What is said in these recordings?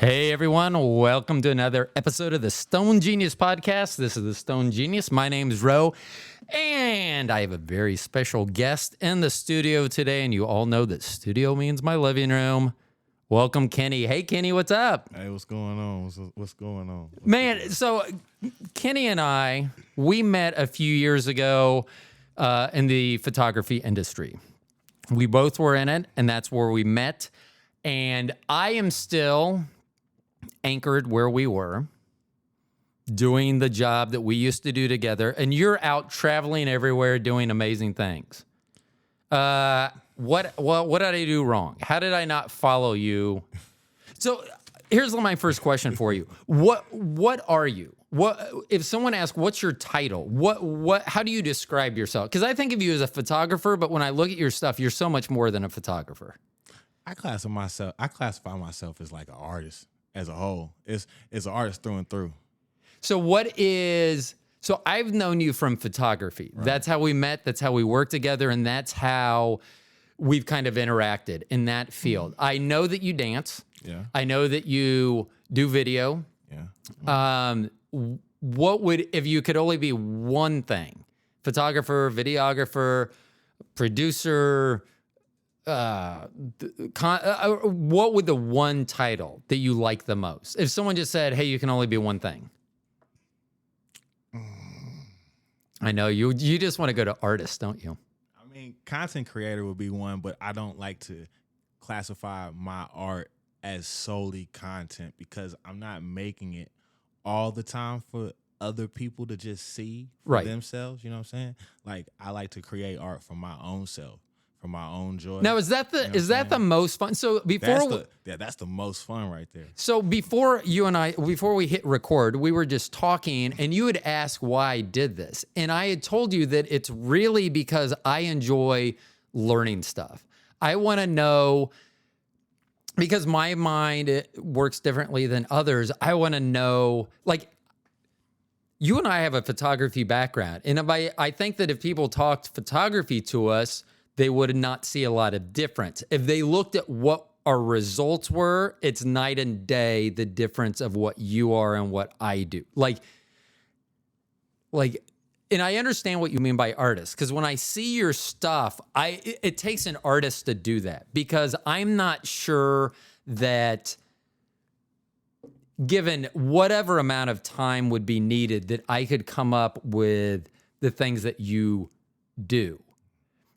Hey everyone, welcome to another episode of the Stone Genius Podcast. This is the Stone Genius. My name is Ro, and I have a very special guest in the studio today, and you all know that studio means my living room. Welcome, Kenny. Hey, Kenny, what's up? Hey, what's going on? What's going on? Man, so Kenny and I, we met a few years ago in the photography industry. We both were in it, and that's where we met. And I am still anchored where we were, doing the job that we used to do together, and you're out traveling everywhere doing amazing things. What did I do wrong? How did I not follow you? So here's my first question for you. What are you? What if someone asks, what's your title? How do you describe yourself? Because I think of you as a photographer, but when I look at your stuff, you're so much more than a photographer. I classify myself as like an artist as a whole. It's an artist through and through. So so I've known you from photography. Right. That's how we met. That's how we worked together. And that's how we've kind of interacted in that field. Mm-hmm. I know that you dance. Yeah. I know that you do video. Yeah. If you could only be one thing, photographer, videographer, producer, what would the one title that you like the most? If someone just said, hey, you can only be one thing. I know you just want to go to artist, don't you? I mean, content creator would be one, but I don't like to classify my art as solely content because I'm not making it all the time for other people to just see for themselves. You know what I'm saying? Like, I like to create art for my own self. For my own joy. Now, is that the most fun? So that's the most fun right there. So before we hit record, we were just talking, and you had asked why I did this, and I had told you that it's really because I enjoy learning stuff. I want to know, because my mind works differently than others. I want to know, like, you and I have a photography background, and I think that if people talked photography to us, they would not see a lot of difference. If they looked at what our results were, it's night and day, the difference of what you are and what I do. Like, and I understand what you mean by artist, because when I see your stuff, it takes an artist to do that, because I'm not sure that given whatever amount of time would be needed, that I could come up with the things that you do.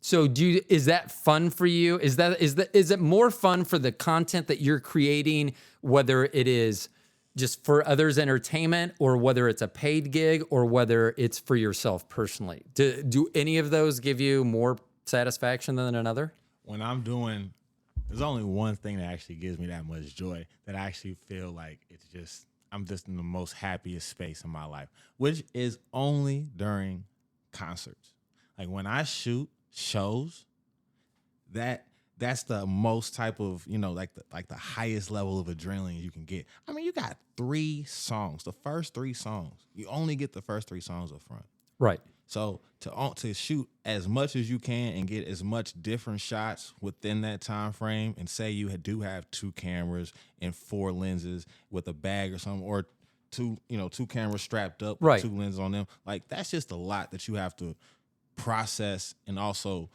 So is that fun for you? Is it more fun for the content that you're creating, whether it is just for others' entertainment, or whether it's a paid gig, or whether it's for yourself personally? Do any of those give you more satisfaction than another? When I'm doing, there's only one thing that actually gives me that much joy, that I actually feel like I'm just in the most happiest space in my life, which is only during concerts. Like when I shoot shows, that's the most type of, like the highest level of adrenaline you can get. I mean, you got 3 songs, the first 3 songs. You only get the first 3 songs up front. Right. So to shoot as much as you can and get as much different shots within that time frame, and say you do have 2 cameras and 4 lenses with a bag or something, or 2 cameras strapped up with 2 lenses on them. Like, that's just a lot that you have to process and also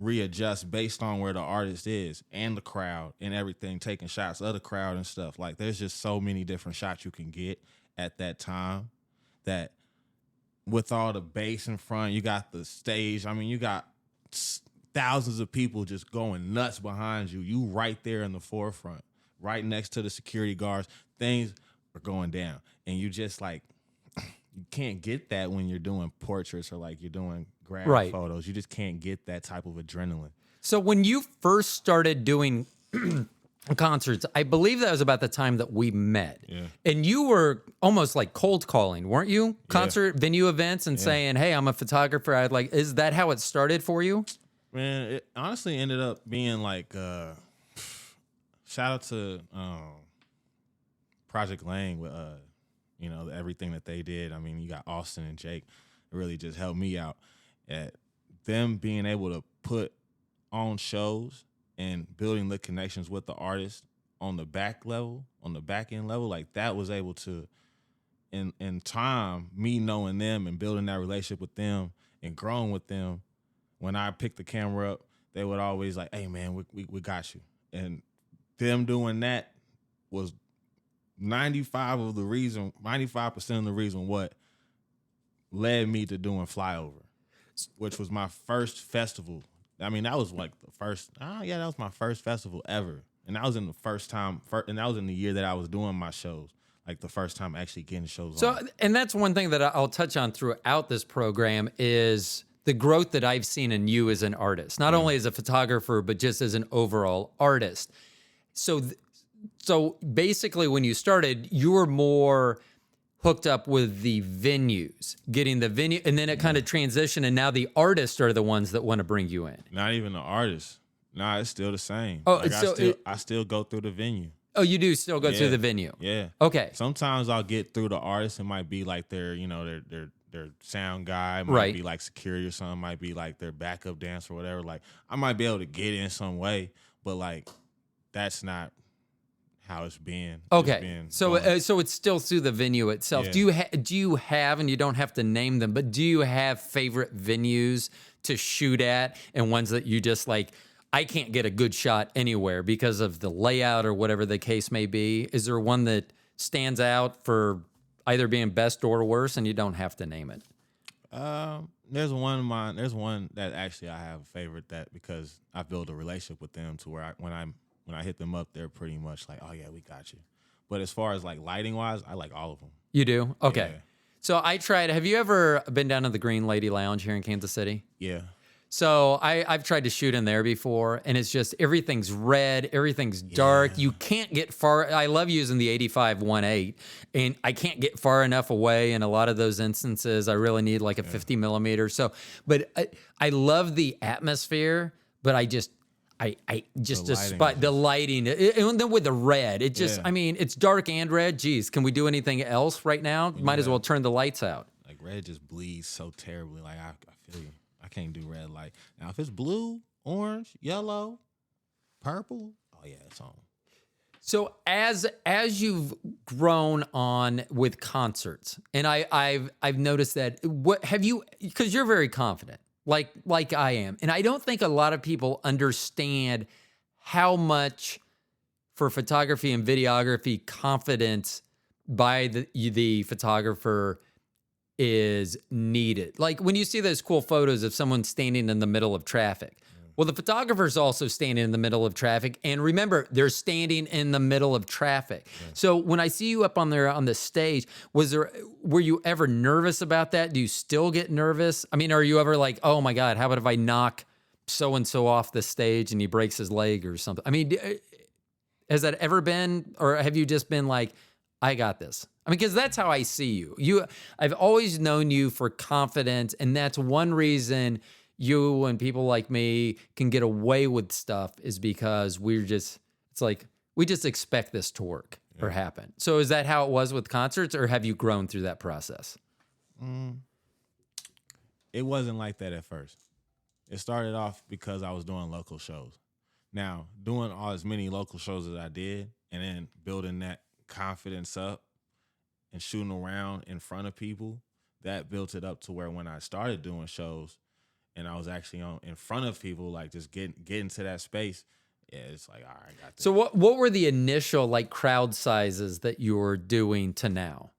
readjust based on where the artist is and the crowd and everything, taking shots of the crowd and stuff. Like, there's just so many different shots you can get at that time, that with all the bass in front, you got the stage. I mean, you got thousands of people just going nuts behind you. You right there in the forefront, right next to the security guards. Things are going down, and you just like, you can't get that when you're doing portraits or like you're doing graphic photos. You just can't get that type of adrenaline. So when you first started doing concerts, I believe that was about the time that we met. Yeah. And you were almost like cold calling, weren't you? Concert venue events and saying, hey, I'm a photographer. Is that how it started for you? Man, it honestly ended up being like, shout out to Project Lane with, everything that they did. I mean, you got Austin and Jake. It really just helped me out at them being able to put on shows and building the connections with the artists on the back level, on the back end level, like that was able to, in time, me knowing them and building that relationship with them and growing with them. When I picked the camera up, they would always like, "Hey man, we got you." And them doing that was 95% of the reason what led me to doing Flyover, which was my first festival. I mean, that was like the first. That was my first festival ever, and that was in the and that was in the year that I was doing my shows, like the first time actually getting shows. So, on. and that's one thing that I'll touch on throughout this program is the growth that I've seen in you as an artist, not only as a photographer, but just as an overall artist. So basically, when you started, you were more hooked up with the venues, getting the venue, and then it kind of transitioned, and now the artists are the ones that want to bring you in. Not even the artists. Nah, it's still the same. Oh, like so I still go through the venue. Oh, you do still go through the venue? Yeah. Okay. Sometimes I'll get through the artist. It might be like their sound guy. Might be like security or something. Might be like their backup dancer or whatever. Like I might be able to get in some way, but like that's not how it's been. Okay. So it's still through the venue itself. Yeah. Do you have, and you don't have to name them, but do you have favorite venues to shoot at and ones that you just like, I can't get a good shot anywhere because of the layout or whatever the case may be? Is there one that stands out for either being best or worse, and you don't have to name it? There's one of mine. There's one that actually I have a favorite that because I built a relationship with them to where when I hit them up, they're pretty much like, "Oh yeah, we got you." But as far as like lighting wise, I like all of them. You do? Okay. Yeah. So I tried. Have you ever been down to the Green Lady Lounge here in Kansas City? Yeah. So I've tried to shoot in there before, and it's just everything's red, everything's dark. Yeah. You can't get far. I love using the 85-1.8, and I can't get far enough away in a lot of those instances. I really need like a 50 millimeter. So, but I love the atmosphere, but I just despite the lighting, and then with the red, it just, I mean, it's dark and red. Geez, can we do anything else right now? Might as well turn the lights out. Like red just bleeds so terribly. Like I feel you. I can't do red light. Now if it's blue, orange, yellow, purple, oh yeah, it's on. So as you've grown on with concerts, and I've noticed that, what have you, because you're very confident, like I am, and I don't think a lot of people understand how much for photography and videography confidence by the photographer is needed. Like when you see those cool photos of someone standing in the middle of traffic. Well, the photographer's also standing in the middle of traffic. And remember, they're standing in the middle of traffic. Yeah. So when I see you up on there on the stage, were you ever nervous about that? Do you still get nervous? I mean, are you ever like, oh my God, how about if I knock so-and-so off the stage and he breaks his leg or something? I mean, has that ever been, or have you just been like, I got this? I mean, because that's how I see you. I've always known you for confidence, and that's one reason you and people like me can get away with stuff is because it's like, we just expect this to work or happen. So is that how it was with concerts, or have you grown through that process? It wasn't like that at first. It started off because I was doing local shows. Now, doing as many local shows as I did, and then building that confidence up and shooting around in front of people, that built it up to where when I started doing shows and I was actually in front of people, like just getting to that space, yeah, it's like, all right, I got this. So what were the initial like crowd sizes that you were doing to now?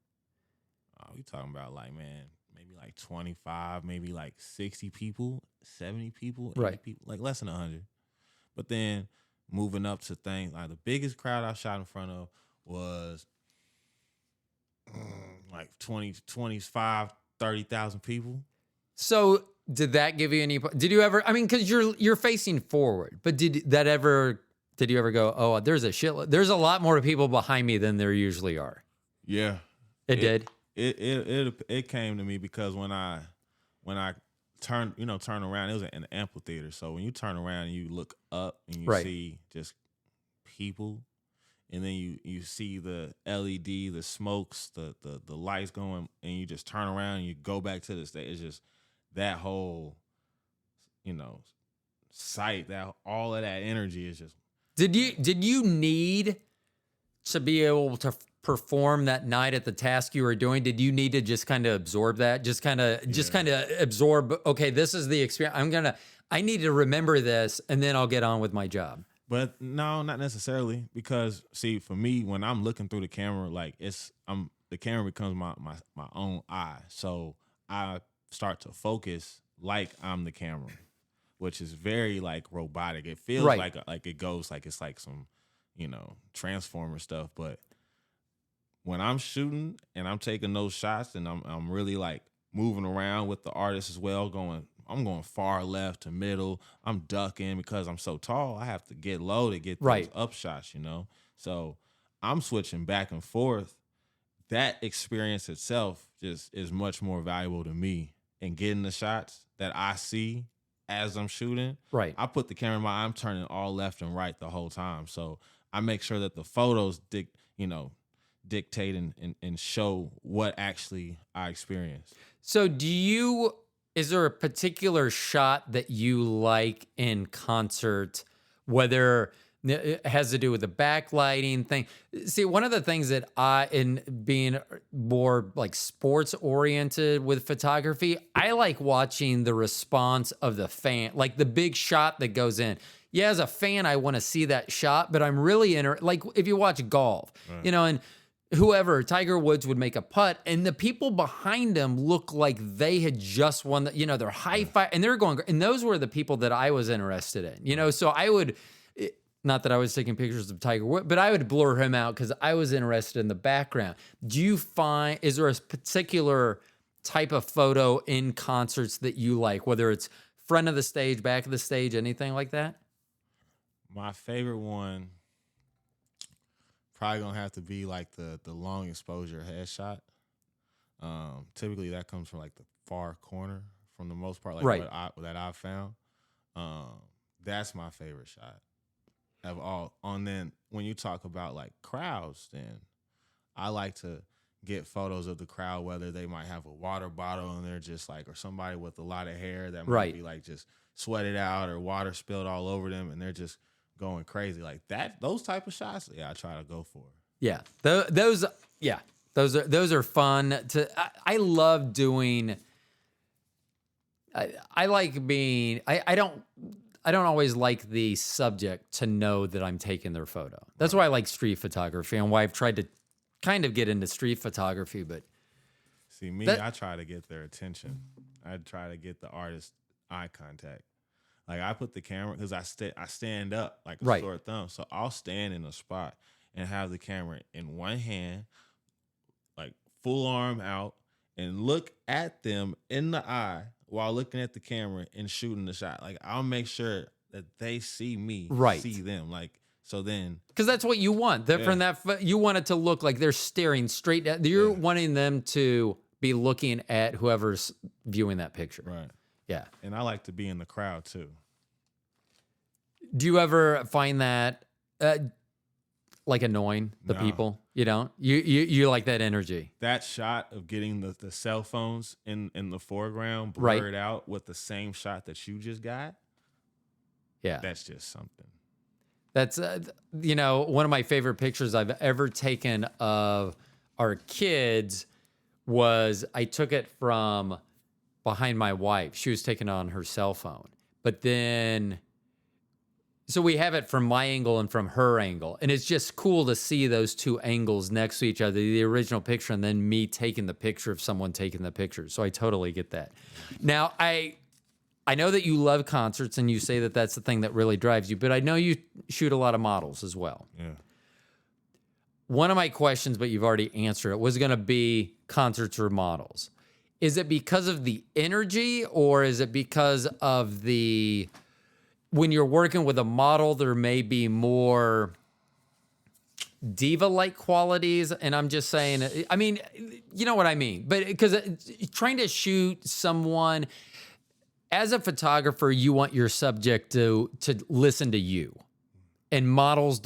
We talking about like, man, maybe like 25, maybe like 60 people, 70 people, 80 people, like less than 100. But then moving up to things like the biggest crowd I shot in front of was like 20, 30,000 people. So did that give you did you ever, I mean, cause you're facing forward, but did you ever go, oh, there's a lot more people behind me than there usually are? Yeah. It did. It came to me because when I turn around, it was an amphitheater. So when you turn around and you look up and you see just people, and then you see the LED, the smokes, the lights going, and you just turn around and you go back to the stage. It's just that whole, sight, that all of that energy is just. Did you need to be able to perform that night at the task you were doing? Did you need to just kind of absorb that? Just kind of absorb, okay, this is the experience. I need to remember this and then I'll get on with my job. But no, not necessarily, because see, for me, when I'm looking through the camera, like the camera becomes my own eye. So I start to focus like I'm the camera, which is very like robotic. It feels Right. like it goes like it's like some, transformer stuff. But when I'm shooting and I'm taking those shots and I'm really like moving around with the artist as well, I'm going far left to middle. I'm ducking because I'm so tall. I have to get low to get those Right. up shots, So I'm switching back and forth. That experience itself just is much more valuable to me in getting the shots that I see as I'm shooting. Right. I put the camera in I'm turning all left and right the whole time. So I make sure that the photos dictate and show what actually I experienced. So is there a particular shot that you like in concert, whether it has to do with the backlighting thing? See, one of the things that in being more like sports oriented with photography, I like watching the response of the fan, like the big shot that goes in. Yeah, as a fan, I want to see that shot, but I'm really like if you watch golf, and whoever, Tiger Woods would make a putt, and the people behind him look like they had just won they're high five, and they're going, and those were the people that I was interested in, so I would, not that I was taking pictures of Tiger Woods, but I would blur him out because I was interested in the background. Is there a particular type of photo in concerts that you like, whether it's front of the stage, back of the stage, anything like that? My favorite one probably gonna have to be like the long exposure headshot. Typically that comes from like the far corner, from the most part, like Right. what I've found. That's my favorite shot of all. And then when you talk about like crowds, then I like to get photos of the crowd, whether they might have a water bottle and they're just like, or somebody with a lot of hair that might Right. be like just sweated out or water spilled all over them and they're just going crazy like that. Those type of shots, I try to go for. Yeah, those are fun. I love doing. I like being. I don't always like the subject to know that I'm taking their photo. That's why I like street photography and why I've tried to kind of get into street photography. But see, I try to get their attention. I try to get the artist eye contact. Like I put the camera because I stand up like a Right. sore thumb, so I'll stand in a spot and have the camera in one hand, like full arm out, and look at them in the eye while looking at the camera and shooting the shot. Like I'll make sure that they see me, Right. see them. Like so then, because that's what you want. From that, you want it to look like they're staring straight at. You're wanting them to be looking at whoever's viewing that picture. right. Yeah. And I like to be in the crowd too. Do you ever find that like annoying the No. people? You don't. You like that energy. That shot of getting the cell phones in the foreground Right. blurred out with the same shot that you just got. Yeah. That's just something. That's one of my favorite pictures I've ever taken of our kids was I took it from behind my wife. She was taking it on her cell phone, but then. So we have it from my angle and from her angle. And it's just cool to see those two angles next to each other, the original picture and then me taking the picture of someone taking the picture. So I totally get that. Now, I know that you love concerts and you say that that's the thing that really drives you, but I know you shoot a lot of models as well. Yeah. One of my questions, but you've already answered it, was going to be concerts or models. Is it because of the energy or is it because of when you're working with a model, there may be more diva-like qualities. And I'm just saying, I mean, you know what I mean? But because trying to shoot someone, as a photographer, you want your subject to listen to you. And models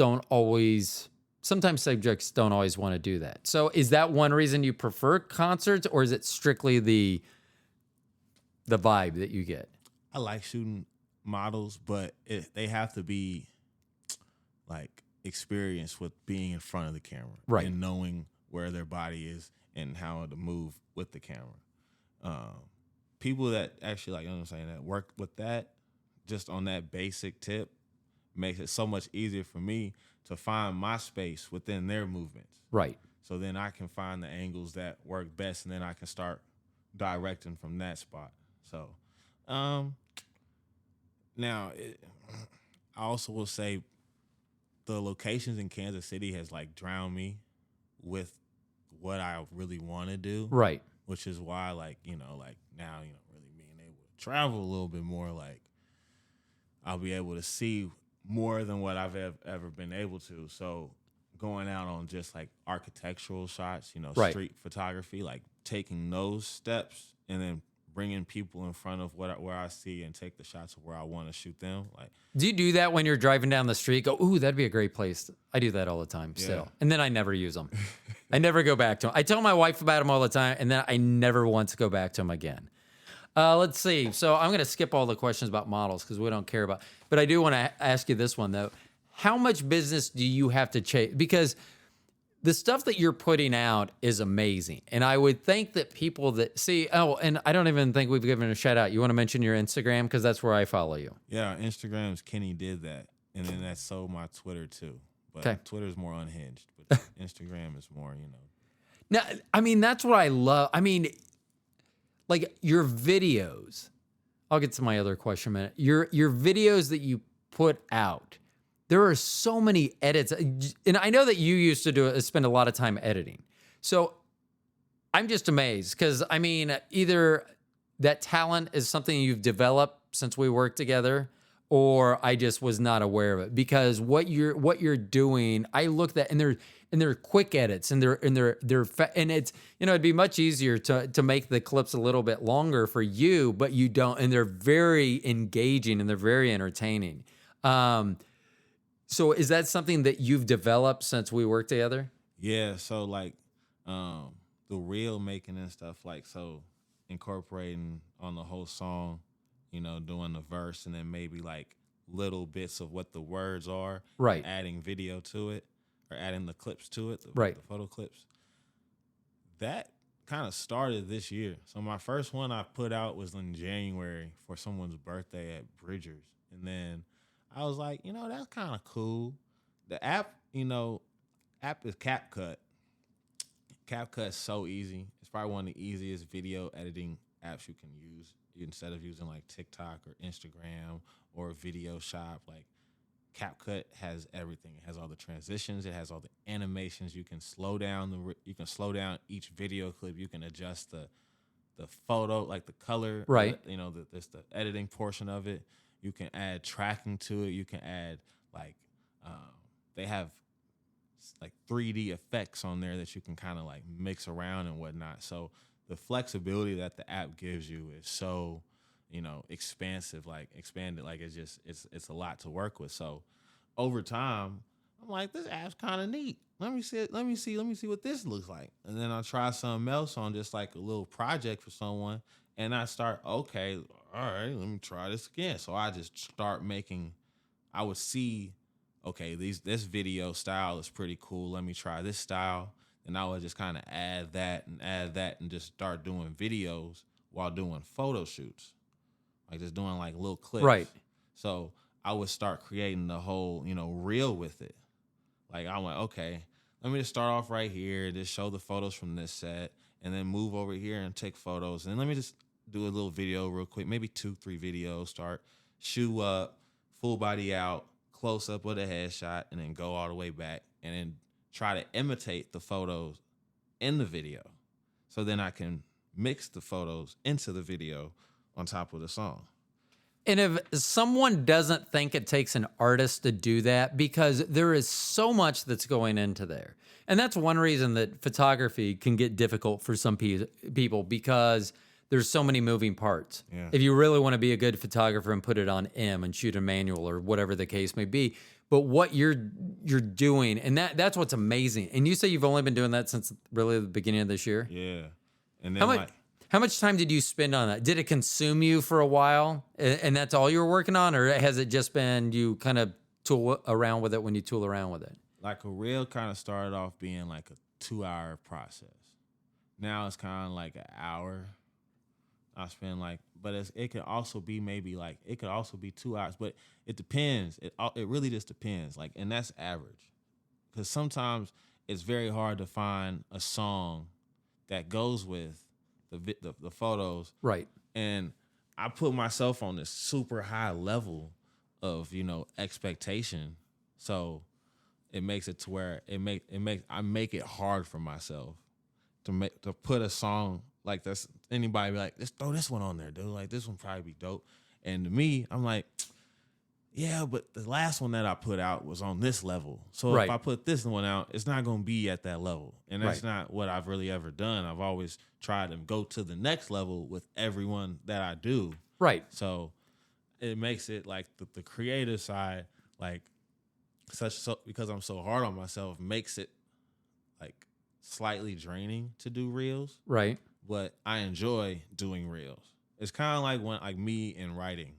sometimes subjects don't always want to do that. So is that one reason you prefer concerts or is it strictly the vibe that you get? I like shooting models, but they have to be like experience with being in front of the camera, Right. and knowing where their body is and how to move with the camera. People that actually, like, you know what I'm saying, that work with that, just on that basic tip, makes it so much easier for me to find my space within their movements. Right. So then I can find the angles that work best, and then I can start directing from that spot. So, now I also will say the locations in Kansas City has like drowned me with what I really want to do. Right. Which is why, like, like now, really being able to travel a little bit more, like I'll be able to see more than what I've ever been able to. So going out on just like architectural shots, Right. street photography, like taking those steps and then bringing people in front of where I see and take the shots of where I want to shoot them. Like, Do you do that when you're driving down the street? Go, ooh, that'd be a great place. I do that all the time still. And then I never use them. I never go back to them. I tell my wife about them all the time, and then I never once go back to them again. Let's see. So I'm going to skip all the questions about models because we don't care about. But I do want to ask you this one, though. How much business do you have to chase? Because the stuff that you're putting out is amazing. And I would think that people that see, and I don't even think we've given a shout out. You want to mention your Instagram? Because that's where I follow you. Yeah, Instagram's Kenny did that. And then that's so my Twitter too. But Okay. Twitter's more unhinged. But Instagram is more, Now, I mean, that's what I love. I mean, like your videos. I'll get to my other question in a minute. Your videos that you put out, there are so many edits. And I know that you used to spend a lot of time editing. So I'm just amazed because, I mean, either that talent is something you've developed since we worked together, or I just was not aware of it. Because what you're doing, I looked at, and they're quick edits, and and it's, it'd be much easier to make the clips a little bit longer for you, but you don't, and they're very engaging and they're very entertaining. So is that something that you've developed since we worked together? Yeah, so like the reel making and stuff, like, so incorporating on the whole song, doing the verse and then maybe like little bits of what the words are, Right. adding video to it or adding the clips to it, Right. the photo clips. That kind of started this year. So my first one I put out was in January for someone's birthday at Bridgers. And then I was like, that's kind of cool. The app is CapCut. CapCut is so easy. It's probably one of the easiest video editing apps you can use instead of using like TikTok or Instagram or Video Shop. Like, CapCut has everything. It has all the transitions. It has all the animations. You can slow down each video clip. You can adjust the photo, like the color. Right. There's the editing portion of it. You can add tracking to it. You can add like they have like 3D effects on there that you can kind of like mix around and whatnot. So the flexibility that the app gives you is so, expansive, like expanded. Like it's a lot to work with. So over time, I'm like, this app's kind of neat. Let me see what this looks like. And then I'll try something else on just like a little project for someone. And I start, okay, all right, let me try this again. So I just start I would see, okay, this video style is pretty cool. Let me try this style. And I would just kind of add that and just start doing videos while doing photo shoots. Like just doing like little clips. Right. So I would start creating the whole, reel with it. Like I'm like, okay, let me just start off right here, just show the photos from this set, and then move over here and take photos. And let me just do a little video real quick, maybe 2-3 videos, start shoe up, full body out, close up with a headshot, and then go all the way back and then try to imitate the photos in the video. So then I can mix the photos into the video on top of the song. And if someone doesn't think it takes an artist to do that, because there is so much that's going into there. And that's one reason that photography can get difficult for some people, because there's so many moving parts. Yeah. If you really want to be a good photographer and put it on M and shoot a manual or whatever the case may be, but what you're doing, and that's what's amazing. And you say you've only been doing that since really the beginning of this year? Yeah. And then How much time did you spend on that? Did it consume you for a while, and that's all you were working on, or has it just been you kind of tool around with it when you tool around with it? like a reel kind of started off being like a 2 hour process. Now it's kind of like an hour. I spend like, but it could also be maybe like it could also be 2 hours, but it depends. It really just depends. Like, and that's average, because sometimes it's very hard to find a song that goes with the photos. Right. And I put myself on this super high level of expectation, so it makes it to where I make it hard for myself to put a song like this. Anybody be like, just throw this one on there, dude. Like, this one probably be dope. And to me, I'm like, yeah, but the last one that I put out was on this level. So Right. if I put this one out, it's not going to be at that level. And that's Right. not what I've really ever done. I've always tried to go to the next level with everyone that I do. Right. So it makes it like the creative side, like because I'm so hard on myself, makes it like slightly draining to do reels. Right. But I enjoy doing reels. It's kind of like me in writing.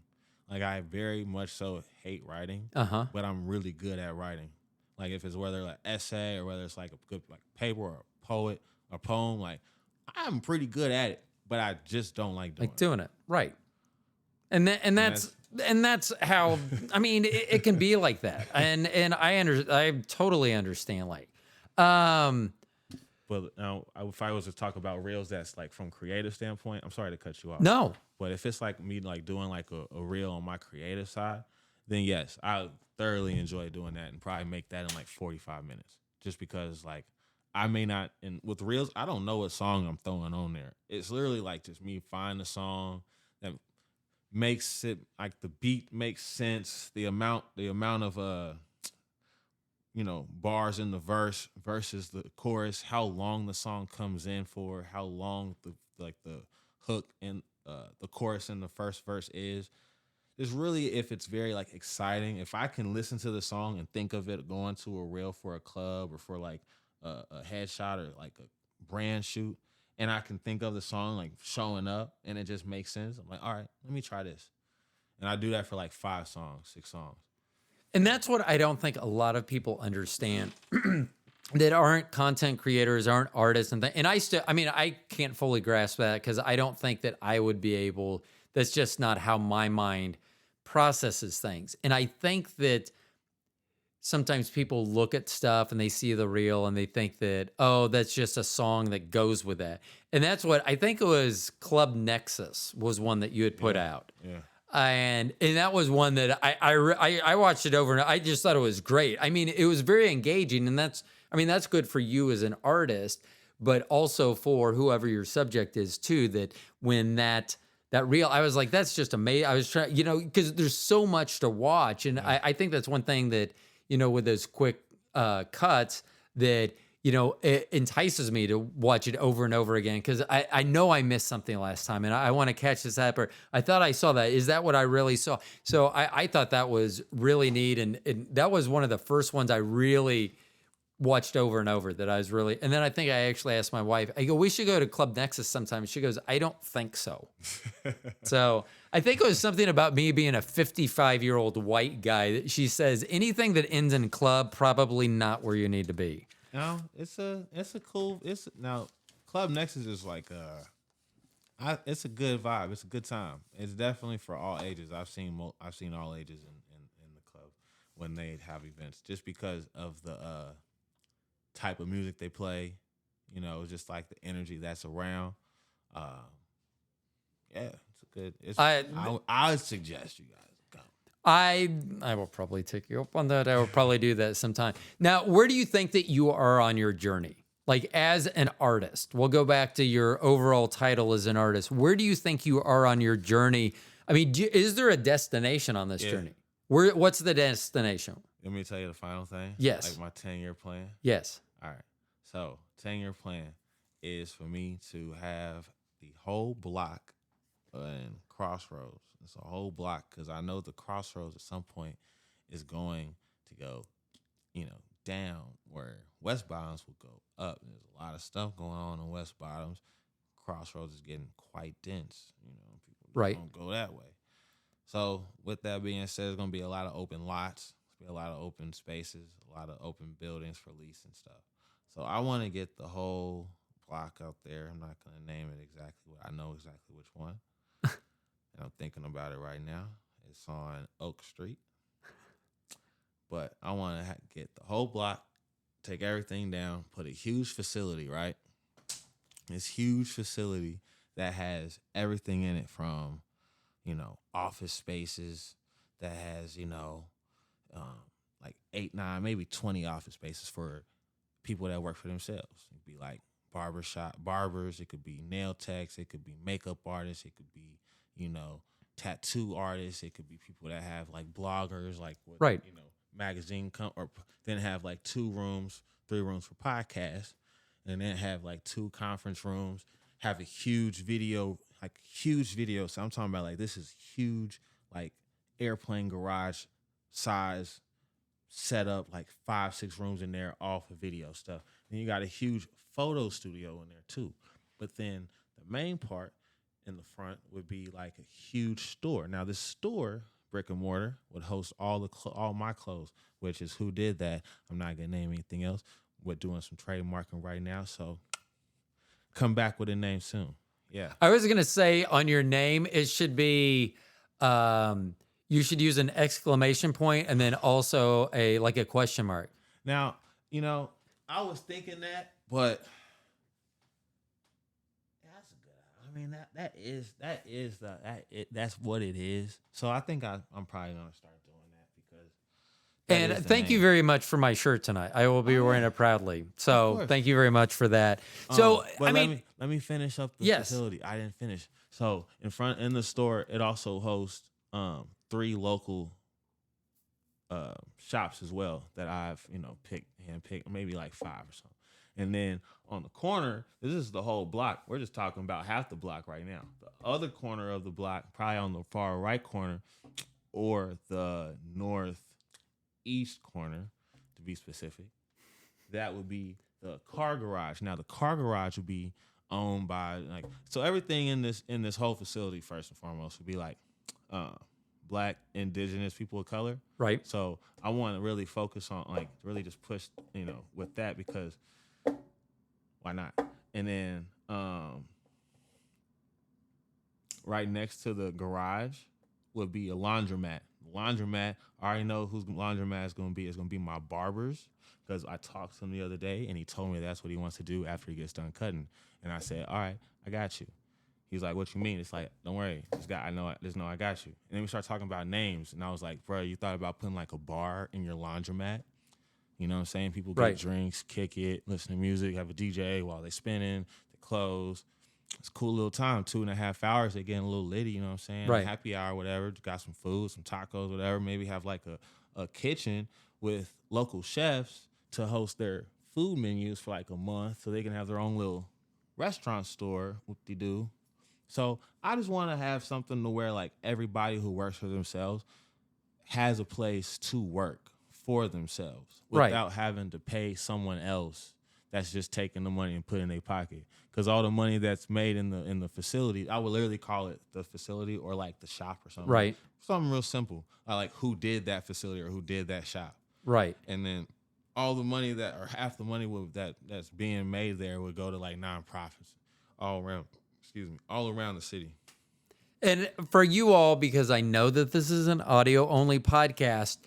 Like, I very much so hate writing, but I'm really good at writing. Like, if it's whether like essay or whether it's like a good like paper or a poet or poem, like, I'm pretty good at it, but I just don't like doing it. Right. And that's how, I mean, it can be like that. And I totally understand. Like, But now, if I was to talk about reels that's like from creative standpoint, I'm sorry to cut you off. no. But if it's like me like doing like a reel on my creative side, then yes, I thoroughly enjoy doing that and probably make that in like 45 minutes. Just because like I may not, and with reels, I don't know what song I'm throwing on there. It's literally like just me find a song that makes it like the beat makes sense, the amount of bars in the verse versus the chorus, how long the song comes in for, how long the hook and the chorus in the first verse is. It's really, if it's very like exciting, if I can listen to the song and think of it going to a reel for a club or for like a headshot or like a brand shoot, and I can think of the song like showing up and it just makes sense, I'm like, all right, let me try this. And I do that for like 5 songs, 6 songs. And that's what I don't think a lot of people understand that aren't content creators, aren't artists, and I can't fully grasp that because I don't think that I would be able. That's just not how my mind processes things. And I think that sometimes people look at stuff and they see the reel and they think that, oh, that's just a song that goes with that. And that's what I think it was. Club Nexus was one that you had put out. Yeah. And that was one that I watched it over and I just thought it was great. I mean, it was very engaging, and that's good for you as an artist, but also for whoever your subject is too. That when that reel, I was like, that's just amazing. I was trying, because there's so much to watch, and I think that's one thing that with those quick cuts that. It entices me to watch it over and over again because I know I missed something last time and I want to catch this up. Or I thought I saw that. Is that what I really saw? So I thought that was really neat. And that was one of the first ones I really watched over and over that I was really. And then I think I actually asked my wife, I go, we should go to Club Nexus sometime. She goes, I don't think so. So I think it was something about me being a 55-year-old white guy that she says anything that ends in club, probably not where you need to be. No, it's a cool. Now Club Nexus is like it's a good vibe. It's a good time. It's definitely for all ages. I've seen all ages in the club when they have events, just because of the type of music they play. Just like the energy that's around. Yeah, it's a good. I would suggest you guys go. I will probably take you up on that. I will probably do that sometime. Now, where do you think that you are on your journey? Like as an artist, we'll go back to your overall title as an artist. Where do you think you are on your journey? I mean, is there a destination on this journey? What's the destination? Let me tell you the final thing. Yes. Like my 10-year plan. Yes. All right. So 10-year plan is for me to have the whole block in Crossroads. It's a whole block because I know the Crossroads at some point is going to go, down where West Bottoms will go up. There's a lot of stuff going on in West Bottoms. Crossroads is getting quite dense. People Right. don't go that way. So with that being said, there's going to be a lot of open lots. There's be a lot of open spaces, a lot of open buildings for lease and stuff. So I want to get the whole block out there. I'm not going to name it exactly. I know exactly which one. And I'm thinking about it right now. It's on Oak Street. But I want to get the whole block, take everything down, put a huge facility, right? This huge facility that has everything in it from, office spaces that has, like 8, 9, maybe 20 office spaces for people that work for themselves. It'd be like barbers. It could be nail techs. It could be makeup artists. It could be, tattoo artists. It could be people that have like bloggers, like what, Right. magazine or then have like 2 rooms, 3 rooms for podcasts, and then have like 2 conference rooms. Have a huge video. So I'm talking about like this is huge, like airplane garage size setup, like 5, 6 rooms in there, all for video stuff. Then you got a huge photo studio in there too. But then the main part in the front would be like a huge store. Now this store, brick and mortar, would host all my clothes, which is who did that. I'm not gonna name anything else. We're doing some trademarking right now, so come back with a name soon. Yeah. I was going to say on your name, it should be, you should use an exclamation point and then also a question mark. Now, I was thinking that, but that's a good. I mean, that's what it is. So I think I'm probably gonna start doing that because. And thank you very much for my shirt tonight. I will be wearing it proudly. So thank you very much for that. So but let me finish up the facility. I didn't finish. So in the store, it also hosts 3 local shops as well that I've handpicked, maybe like 5 or something. And then on the corner, this is the whole block. We're just talking about half the block right now. The other corner of the block, probably on the far right corner, or the northeast corner, to be specific, that would be the car garage. Now the car garage would be owned by so everything in this whole facility first and foremost would be like Black, indigenous people of color. Right. So I want to really focus on really just push with that because why not? And then right next to the garage would be a laundromat. Laundromat, I already know whose laundromat is going to be. It's going to be my barber's because I talked to him the other day and he told me that's what he wants to do after he gets done cutting. And I said, all right, I got you. He's like, what you mean? It's like, don't worry. I got you. And then we start talking about names. And I was like, bro, you thought about putting like a bar in your laundromat? You know what I'm saying? People get drinks, kick it, listen to music, have a DJ while they spinning, they close. It's a cool little time, 2.5 hours. They getting a little litty, you know what I'm saying? Right. Happy hour, whatever. Got some food, some tacos, whatever. Maybe have like a kitchen with local chefs to host their food menus for like a month so they can have their own little restaurant store, whoop-de-doo. So I just want to have something to where like everybody who works for themselves has a place to work for themselves without having to pay someone else that's just taking the money and put it in their pocket. Because all the money that's made in the facility, I would literally call it the facility or like the shop or something. Right. Something real simple. I like who did that facility or who did that shop. Right. And then all the money half the money that's being made there would go to like nonprofits all around the city. And for you all, because I know that this is an audio only podcast,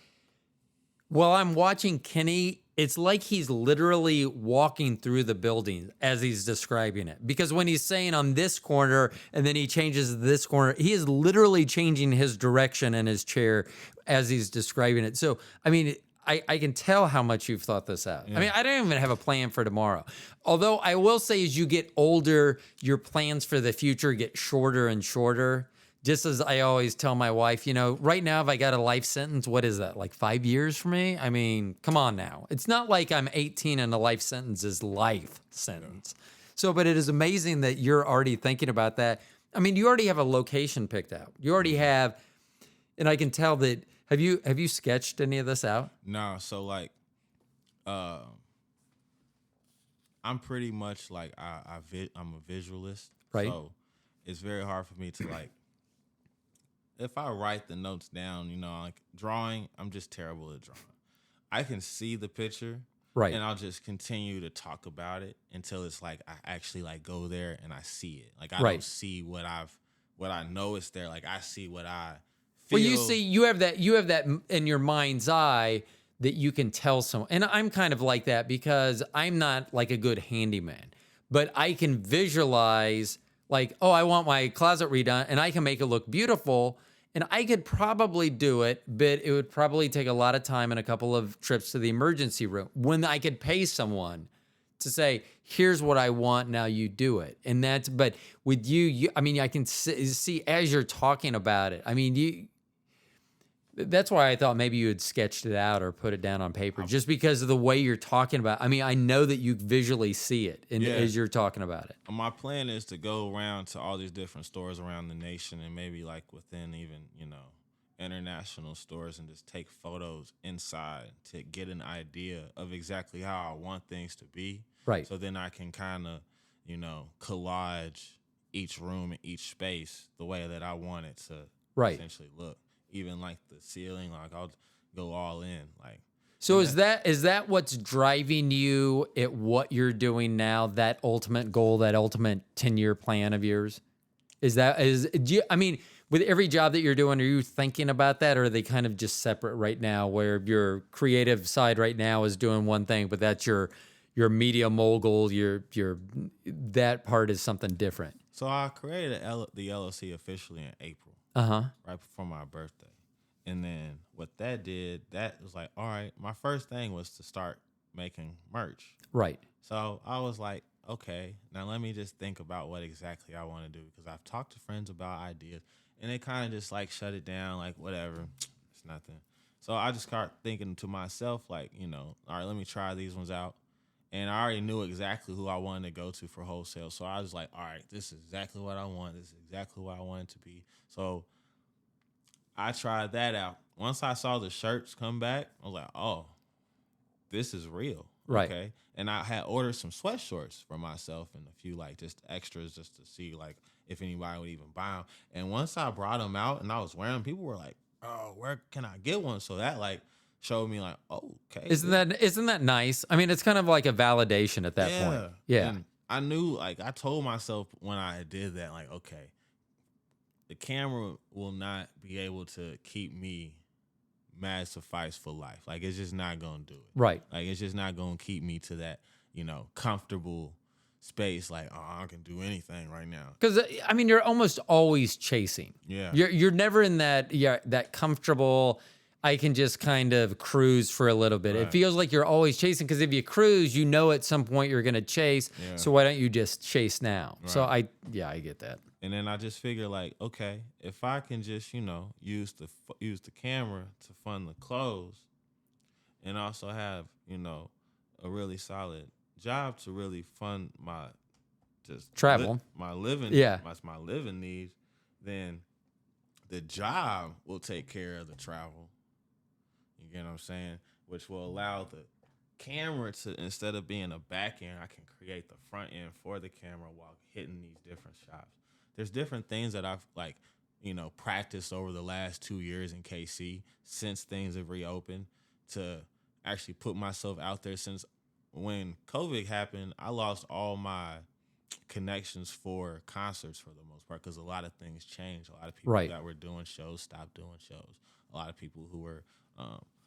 while I'm watching Kenny, it's like he's literally walking through the building as he's describing it. Because when he's saying on this corner and then he changes this corner, he is literally changing his direction in his chair as he's describing it. So, I mean, I can tell how much you've thought this out. Yeah. I mean, I don't even have a plan for tomorrow. Although I will say as you get older, your plans for the future get shorter and shorter. Just as I always tell my wife, right now, if I got a life sentence, what is that, like 5 years for me? I mean, come on now. It's not like I'm 18 and a life sentence is life sentence. So, but it is amazing that you're already thinking about that. I mean, you already have a location picked out. You already have, and I can tell that. Have you sketched any of this out? No, so like, I'm pretty much like I'm a visualist, right? So it's very hard for me to like if I write the notes down, like drawing, I'm just terrible at drawing. I can see the picture, Right. and I'll just continue to talk about it until it's like I actually like go there and I see it. Like I don't Right. see what I know is there. Like I see what I Well, you feel. see, you have that in your mind's eye that you can tell someone. And I'm kind of like that because I'm not like a good handyman, but I can visualize like, oh, I want my closet redone and I can make it look beautiful. And I could probably do it, but it would probably take a lot of time and a couple of trips to the emergency room when I could pay someone to say, here's what I want, now you do it. And but with you, I mean, I can see as you're talking about it. I mean, that's why I thought maybe you had sketched it out or put it down on paper, just because of the way you're talking about it. I mean, I know that you visually see it as you're talking about it. My plan is to go around to all these different stores around the nation and maybe like within even, international stores and just take photos inside to get an idea of exactly how I want things to be. Right. So then I can kind of, collage each room and each space the way that I want it to essentially look. Even like the ceiling, like I'll go all in. Like, so is that what's driving you at what you're doing now? That ultimate goal, that ultimate 10-year plan of yours, I mean, with every job that you're doing, are you thinking about that, or are they kind of just separate right now? Where your creative side right now is doing one thing, but that's your media mogul. Your that part is something different. So I created the LLC officially in April. Right before my birthday. And then what that did, that was like, all right, my first thing was to start making merch. Right. So I was like, okay, now let me just think about what exactly I want to do, because I've talked to friends about ideas and they kind of just like shut it down, like whatever, it's nothing. So I just started thinking to myself, like, all right, let me try these ones out. And I already knew exactly who I wanted to go to for wholesale. So I was like, all right, this is exactly what I want. This is exactly what I want it to be. So I tried that out. Once I saw the shirts come back, I was like, oh, this is real. Right. Okay. And I had ordered some sweatshorts for myself and a few like just extras just to see like if anybody would even buy them. And once I brought them out and I was wearing them, people were like, oh, where can I get one? So that like showed me like, oh, okay. Isn't that nice? I mean, it's kind of like a validation at that point. Yeah. And I knew, like, I told myself when I did that, like, okay, the camera will not be able to keep me mad suffice for life. Like, it's just not going to do it. Right. Like, it's just not going to keep me to that, comfortable space. Like, oh, I can do anything right now. Because I mean, you're almost always chasing. Yeah. You're never in that comfortable. I can just kind of cruise for a little bit. Right. It feels like you're always chasing, because if you cruise, at some point you're going to chase. Yeah. So why don't you just chase now? Right. So I get that. And then I just figured, like, okay, if I can just, use the camera to fund the clothes, and also have, a really solid job to really fund my just travel, my living, my living needs, then the job will take care of the travel. You get what I'm saying? Which will allow the camera to, instead of being a back end, I can create the front end for the camera while hitting these different shots. There's different things that I've practiced over the last 2 years in KC since things have reopened to actually put myself out there. Since when COVID happened, I lost all my connections for concerts for the most part, because a lot of things changed. A lot of people that were doing shows stopped doing shows. A lot of people who were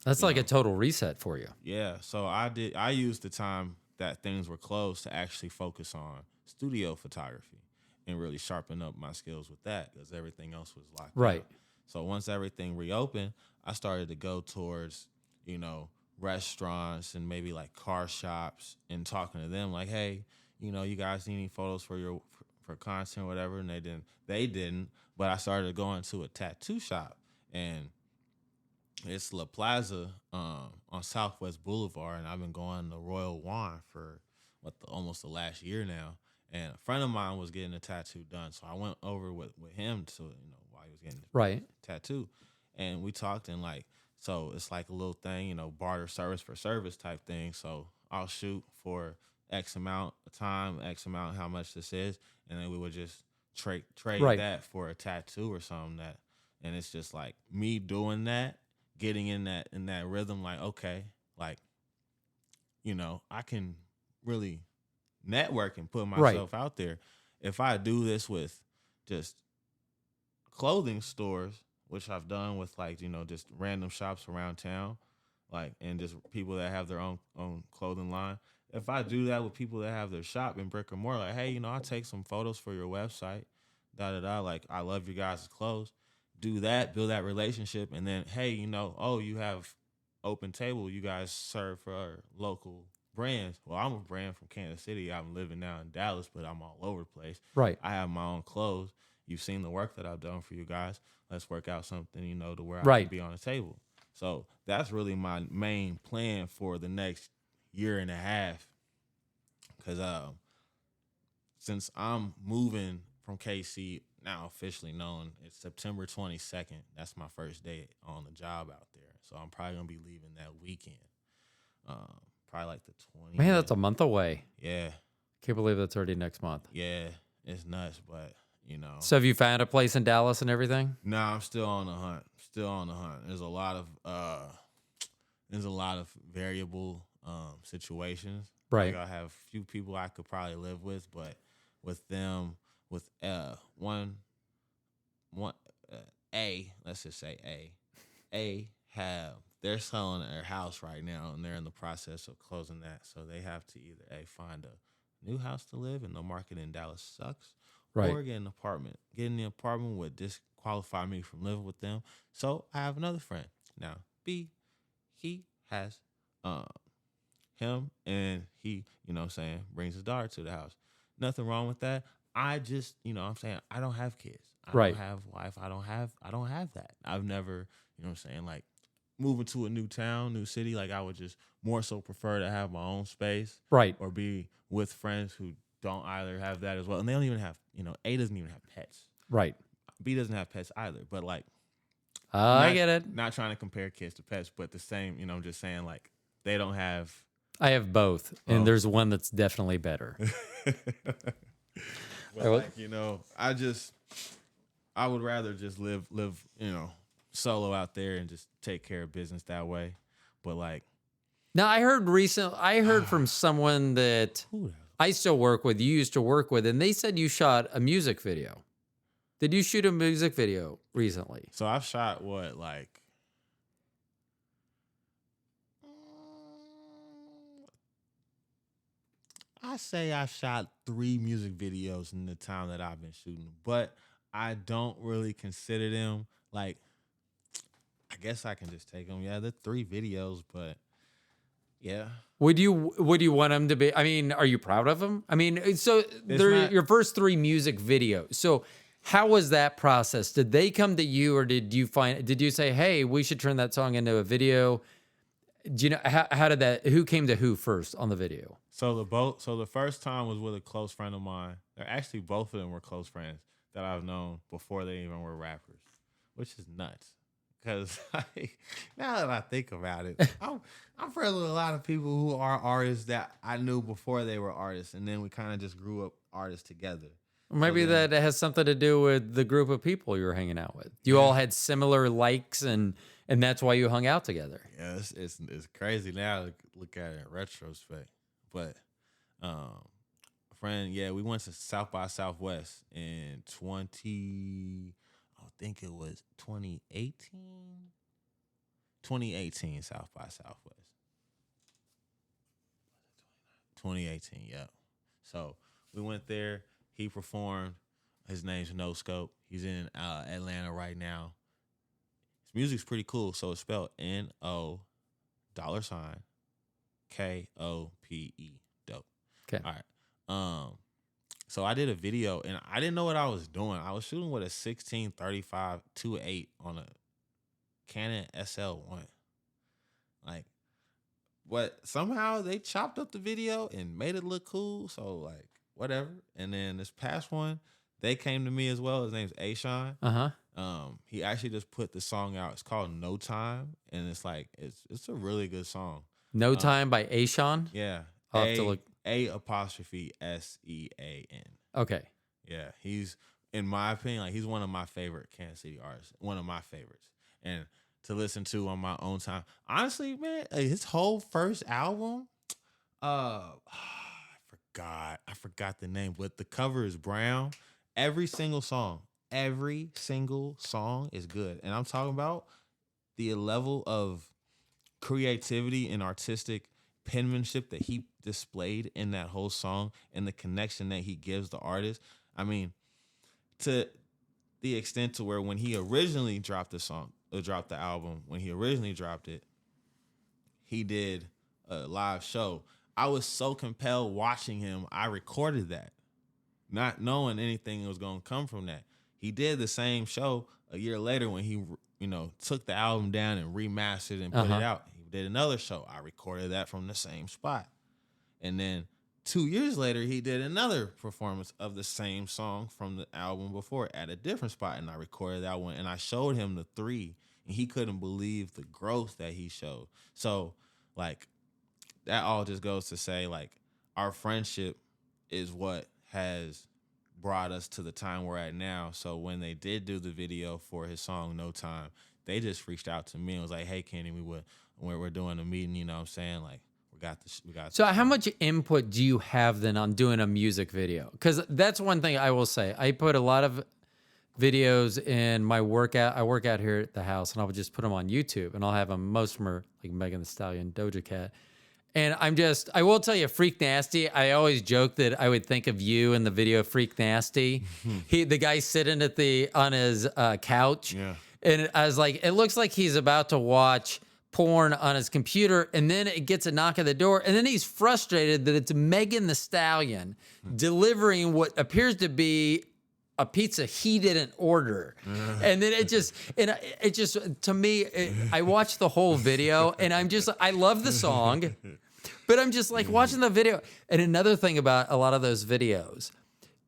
that's like a total reset for you. Yeah. So I used the time that things were closed to actually focus on studio photography and really sharpen up my skills with that, because everything else was locked right. out. So once everything reopened, I started to go towards, restaurants and maybe like car shops and talking to them like, hey, you guys need any photos for for content or whatever? And they didn't, but I started going to a tattoo shop, and it's La Plaza on Southwest Boulevard, and I've been going to Royal Wine for almost the last year now. And a friend of mine was getting a tattoo done, so I went over with him to while he was getting the tattoo, and we talked, and like, so it's like a little thing, barter service for service type thing. So I'll shoot for X amount of time, X amount how much this is, and then we would just trade that for a tattoo or something that And it's just like me doing that, getting in that rhythm, like, okay, like, I can really network and put Right. myself out there. If I do this with just clothing stores, which I've done with like, just random shops around town, like, and just people that have their own clothing line. If I do that with people that have their shop in brick and mortar, like, hey, I'll take some photos for your website, da da da. Like, I love your guys' clothes. Do that, build that relationship, and then, hey, oh, you have open table. You guys serve for our local brands. Well, I'm a brand from Kansas City. I'm living now in Dallas, but I'm all over the place. Right. I have my own clothes. You've seen the work that I've done for you guys. Let's work out something, to where I can Right. be on the table. So that's really my main plan for the next year and a half. Because since I'm moving from KC, now officially known, it's September 22nd. That's my first day on the job out there. So I'm probably going to be leaving that weekend. Probably like the 20th. Man, that's a month away. Yeah. Can't believe that's already next month. Yeah. It's nuts, but, So have you found a place in Dallas and everything? Nah, I'm still on the hunt. Still on the hunt. There's a lot of variable situations. Right. Like, I have a few people I could probably live with, but with them, with one let's just say they're selling their house right now, and they're in the process of closing that. So they have to either find a new house to live, and the market in Dallas sucks, Right. or get an apartment. Getting the apartment would disqualify me from living with them. So I have another friend now. B, he has him, and he, brings his daughter to the house. Nothing wrong with that. I just, I'm saying, I don't have kids. I Right. don't have wife. I don't have that. I've never, like, moving to a new town, new city, like, I would just more so prefer to have my own space. Right. Or be with friends who don't either have that as well. And they don't even have, A doesn't even have pets. Right. B doesn't have pets either. But, like, I get it. Not trying to compare kids to pets, but the same, I'm just saying, like, they don't have. I have both, and there's one that's definitely better. But, I would rather just live, solo out there and just take care of business that way. But, like, now I heard from someone that I still work with, you used to work with, and they said you shot a music video. Did you shoot a music video recently? So I've shot what, like, I say I shot 3 music videos in the time that I've been shooting, but I don't really consider them, like, I guess I can just take them. Yeah, they're 3 videos, but yeah. Would you want them to be? I mean, are you proud of them? I mean, so they're your first 3 music videos. So how was that process? Did they come to you, or did you say, hey, we should turn that song into a video? Do you know how did that? Who came to who first on the video? So the first time was with a close friend of mine. They're actually, both of them were close friends that I've known before they even were rappers, which is nuts. Because now that I think about it, I'm friends with a lot of people who are artists that I knew before they were artists, and then we kind of just grew up artists together. Maybe that has something to do with the group of people you were hanging out with. You all had similar likes, and that's why you hung out together. Yeah, it's crazy now to look at it in retrospect. But friend, yeah, we went to South by Southwest in 2018 South by Southwest. 2018, yeah. So we went there. He performed. His name's No Scope. He's in Atlanta right now. His music's pretty cool. So it's spelled NO $KOPE. Dope. Okay. All right. So I did a video, and I didn't know what I was doing. I was shooting with a 16-35 2.8 on a Canon SL1. Like, but somehow they chopped up the video and made it look cool. So, like, whatever. And then this past one, they came to me as well. His name's Ashawn. He actually just put the song out. It's called No Time, and it's like it's a really good song. No Time by Ashawn? Yeah. I'll have to look. A_SEAN. Okay. Yeah, he's in my opinion, like he's one of my favorite Kansas City artists, one of my favorites, and to listen to on my own time. Honestly, man, his whole first album, I forgot the name, but the cover is brown. Every single song is good, and I'm talking about the level of creativity and artistic penmanship that he displayed in that whole song and the connection that he gives the artist. I mean, to the extent to where when he originally dropped the album, when he originally dropped it, he did a live show. I was so compelled watching him. I recorded that, not knowing anything was going to come from that. He did the same show a year later when he, took the album down and remastered and put it out. He did another show. I recorded that from the same spot. And then 2 years later, he did another performance of the same song from the album before at a different spot. And I recorded that one. And I showed him the three. And he couldn't believe the growth that he showed. So, like, that all just goes to say, like, our friendship is what has brought us to the time we're at now. So when they did do the video for his song No Time, they just reached out to me and was like, hey, Kenny, we're doing a meeting, you know what I'm saying? Like, we got So this how song. much input do you have then on doing a music video? Because that's one thing I will say. I put a lot of videos in my workout. I work out here at the house, and I'll just put them on YouTube, and I'll have them. Most of them are like Megan Thee Stallion, Doja Cat. And I will tell you, Freak Nasty, I always joke that I would think of you in the video Freak Nasty. The guy sitting on his couch. Yeah. And I was like, it looks like he's about to watch porn on his computer, and then it gets a knock at the door, and then he's frustrated that it's Megan Thee Stallion delivering what appears to be a pizza he didn't order. And then it just to me, I watched the whole video, and I love the song, but I'm just like watching the video. And another thing about a lot of those videos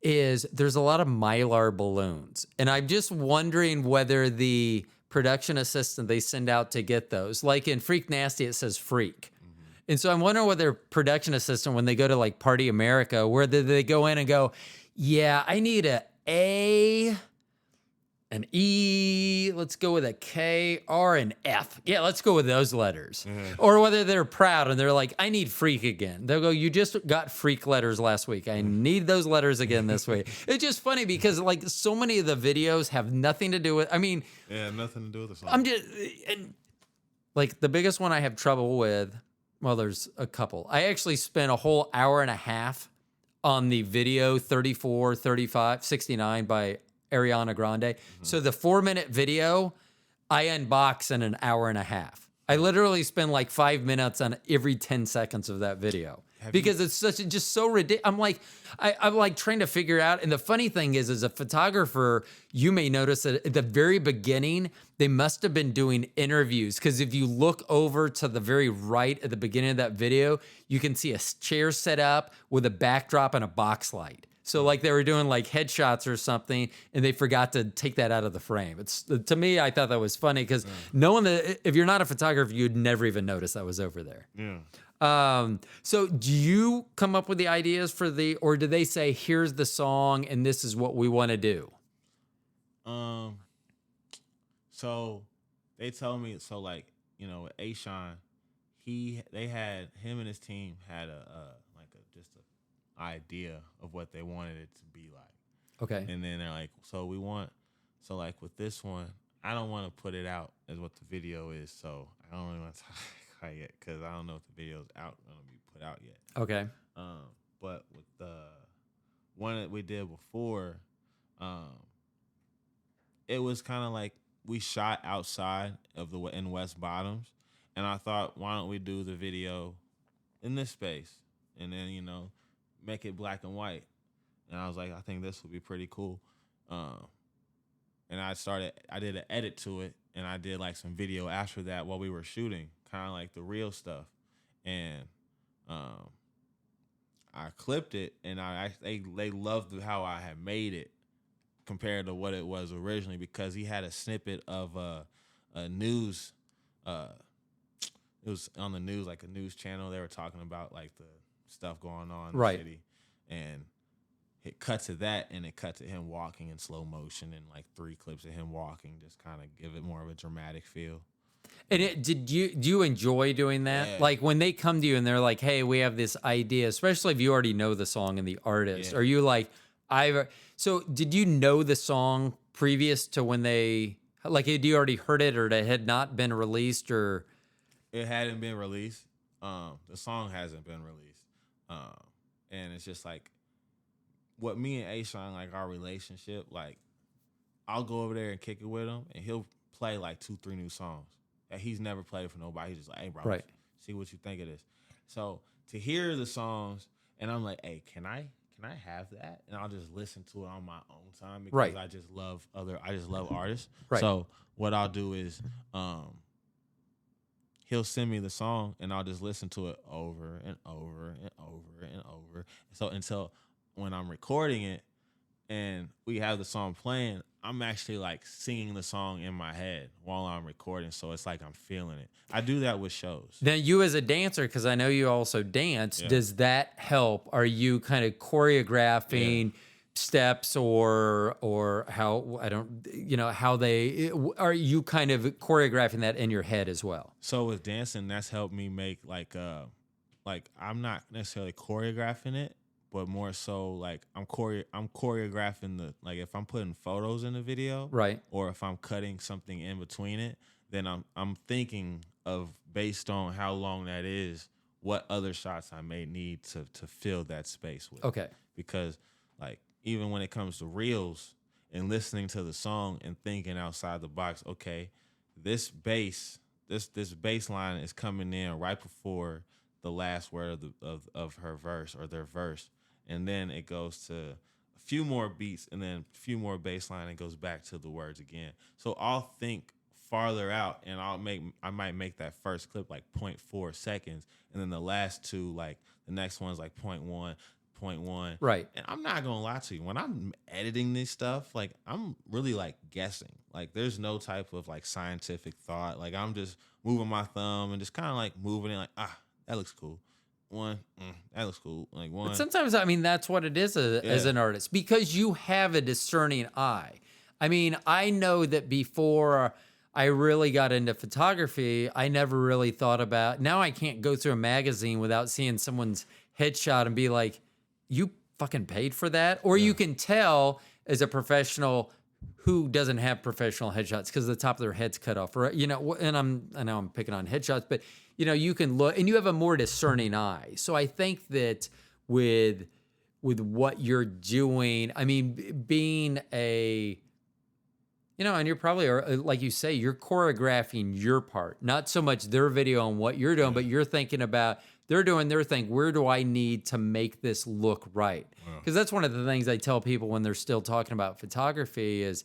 is there's a lot of Mylar balloons. And I'm just wondering whether the production assistant they send out to get those, like in Freak Nasty, it says Freak. And so I'm wondering whether production assistant, when they go to like Party America, whether they go in and go, yeah, I need A, an E, let's go with a K, R, and F. Yeah, let's go with those letters. Or whether they're proud and they're like, I need freak again. They'll go, you just got freak letters last week. I need those letters again this week. It's just funny because like so many of the videos have nothing to do with, Yeah, nothing to do with the song. and like the biggest one I have trouble with, well, there's a couple. I actually spent a whole hour and a half on the video 34, 35, 69 by Ariana Grande. So the 4-minute video, I unbox in an hour and a half. I literally spend like 5 minutes on every 10 seconds of that video because it's just so ridiculous. I'm like trying to figure out. And the funny thing is, as a photographer, you may notice that at the very beginning, they must have been doing interviews. Because if you look over to the very right at the beginning of that video, you can see a chair set up with a backdrop and a box light. So like they were doing like headshots or something, and they forgot to take that out of the frame. To me, I thought that was funny because knowing that if you're not a photographer, you'd never even notice that was over there. Yeah. So do you come up with the ideas or do they say, here's the song and this is what we want to do? So they told me, so like, with Ashawn, they had him and his team had just a idea of what they wanted it to be like. Okay. And then they're like, so like with this one, I don't want to put it out as what the video is, so I don't really want to talk about it yet because I don't know if the video's going to be put out yet. Okay. But with the one that we did before, it was kind of like we shot outside of in West Bottoms, and I thought, why don't we do the video in this space, and then make it black and white. And I was like, I think this would be pretty cool. And I did an edit to it, and I did like some video after that while we were shooting, kind of like the real stuff. And I clipped it, and they loved how I had made it compared to what it was originally, because he had a snippet of a news. It was on the news, like a news channel. They were talking about like the stuff going on in the city, and it cut to that, and it cut to him walking in slow motion, and like 3 clips of him walking, just kind of give it more of a dramatic feel. And do you enjoy doing that? Yeah. Like when they come to you and they're like, "Hey, we have this idea," especially if you already know the song and the artist. Yeah. Are you like, "I"? So did you know the song previous to when they like? Had you already heard it, or it had not been released, or It hadn't been released. The song hasn't been released. And it's just like what me and Ashawn, like our relationship, like I'll go over there and kick it with him, and he'll play like 2, 3 new songs that he's never played for nobody. He's just like, "Hey, bro, Right. see what you think of this." So to hear the songs, and I'm like, "Hey, can I have that?" And I'll just listen to it on my own time because Right. I just love artists. Right. So what I'll do is, he'll send me the song, and I'll just listen to it over and over and over and over. So until when I'm recording it and we have the song playing, I'm actually like singing the song in my head while I'm recording. So it's like I'm feeling it. I do that with shows. then you as a dancer, because I know you also dance, Yeah. does that help? Are you kind of choreographing steps or how I don't how they are you kind of choreographing that in your head as well? So with dancing, that's helped me make like I'm not necessarily choreographing it, but more so like I'm choreographing the, like if I'm putting photos in the video, Right. or if I'm cutting something in between it, then I'm thinking of, based on how long that is, what other shots I may need to fill that space with. Okay. Because like even when it comes to reels and listening to the song and thinking outside the box, okay, this bass line is coming in right before the last word of her verse or their verse, and then it goes to a few more beats and then a few more bass line and goes back to the words again. So I'll think farther out, and I might make that first clip like 0.4 seconds, and then the last 2, like the next one's like 0.1. Right. And I'm not gonna lie to you, when I'm editing this stuff, like I'm really like guessing. Like there's no type of like scientific thought. Like I'm just moving my thumb and just kind of like moving it, like, that looks cool. That looks cool. Like one. But sometimes, I mean, that's what it is as an artist, because you have a discerning eye. I mean, I know that before I really got into photography, I never really thought about, now I can't go through a magazine without seeing someone's headshot and be like, you fucking paid for that? Or you can tell as a professional who doesn't have professional headshots because the top of their head's cut off, right? And I know I'm picking on headshots, but you can look and you have a more discerning eye. So I think that with what you're doing, I mean, being a, and you're probably, like you say, you're choreographing your part, not so much their video on what you're doing, but you're thinking about, they're doing their thing. Where do I need to make this look right? Because that's one of the things I tell people when they're still talking about photography is,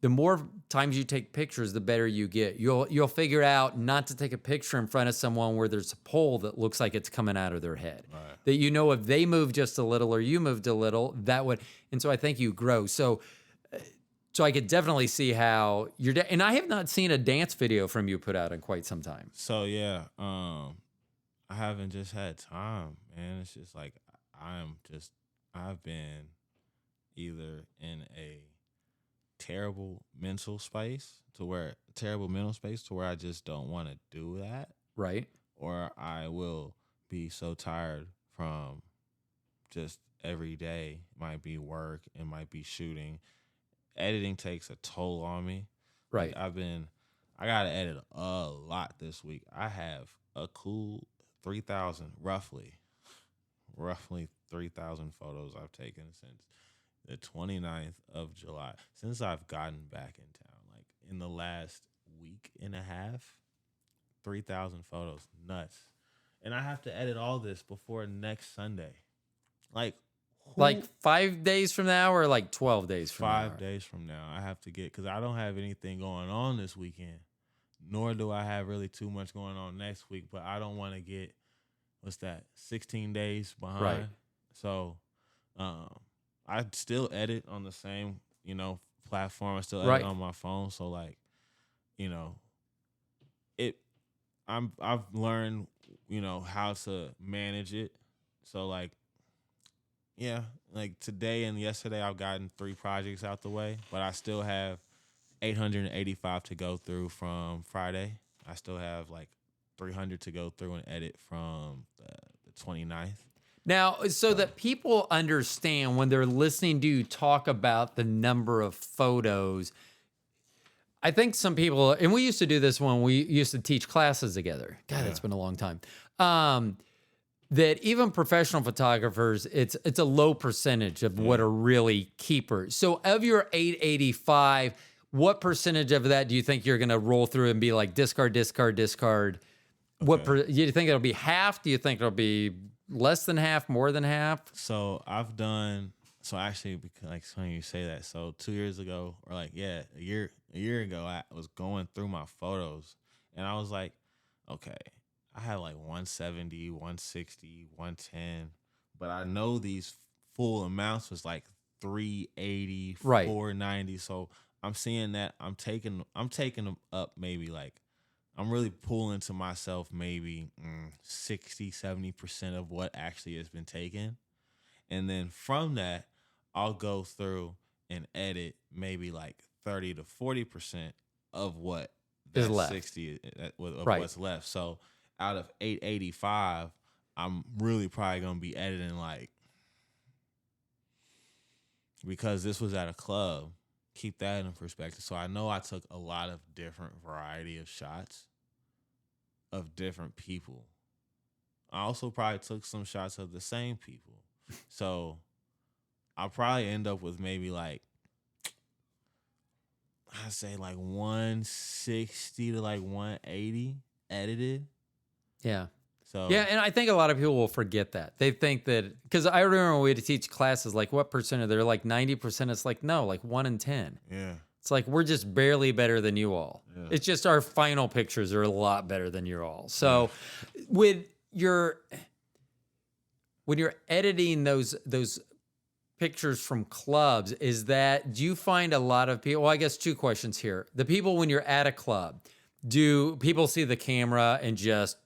the more times you take pictures, the better you get. You'll figure out not to take a picture in front of someone where there's a pole that looks like it's coming out of their head. Right. That if they move just a little or you moved a little, that would, and so I think you grow. So I could definitely see how and I have not seen a dance video from you put out in quite some time. So yeah, I haven't just had time, man. It's just like I've been either in a terrible mental space to where I just don't want to do that, Right. or I will be so tired from just every day. It might be work, it might be shooting. Editing takes a toll on me. Right. Like I gotta edit a lot this week. I have a cool 3,000, roughly 3,000 photos I've taken since the 29th of July, since I've gotten back in town. Like in the last week and a half, 3,000 photos, nuts. And I have to edit all this before next Sunday. Like 5 days from now or like 12 days from now? 5 days from now, I have to get, because I don't have anything going on this weekend, nor do I have really too much going on next week, but I don't want to get, 16 days behind. Right. So I still edit on the same, platform. I still edit Right. on my phone. So like, I've learned, how to manage it. So like, Yeah, like today and yesterday, I've gotten 3 projects out the way, but I still have 885 to go through from Friday. I still have like 300 to go through and edit from the 29th. Now, so that people understand when they're listening to you talk about the number of photos, I think some people, and we used to do this when we used to teach classes together. God, it's been a long time. That even professional photographers, it's a low percentage of what are really keepers. So of your 885, what percentage of that do you think you're going to roll through and be like discard, discard, discard? What do you think it'll be half? Do you think it'll be less than half, more than half? So I've done. So actually, because like when you say that, so 2 years ago, or like a year ago, I was going through my photos, and I was like, okay, I had like 170, 160, 110, but I know these full amounts was like 380, Right. 490. So I'm seeing that I'm taking them up maybe like I'm really pulling to myself maybe 60, 70% of what actually has been taken. And then from that, I'll go through and edit maybe like 30 to 40% of what Is that left. 60 of Right. what's left. So out of 885, I'm really probably going to be editing like, because this was at a club, keep that in perspective. So I know I took a lot of different variety of shots of different people. I also probably took some shots of the same people. So I'll probably end up with maybe like, I'd say like 160 to like 180 edited. Yeah. So Yeah, and I think a lot of people will forget that. They think that, because I remember when we had to teach classes, like what percent are there? Like 90%. It's like, no, like 1 in 10. yeah. It's like we're just barely better than you all. Yeah. It's just our final pictures are a lot better than you all. So when you're editing those pictures from clubs, do you find a lot of people, well, I guess 2 questions here. The people, when you're at a club, do people see the camera and just,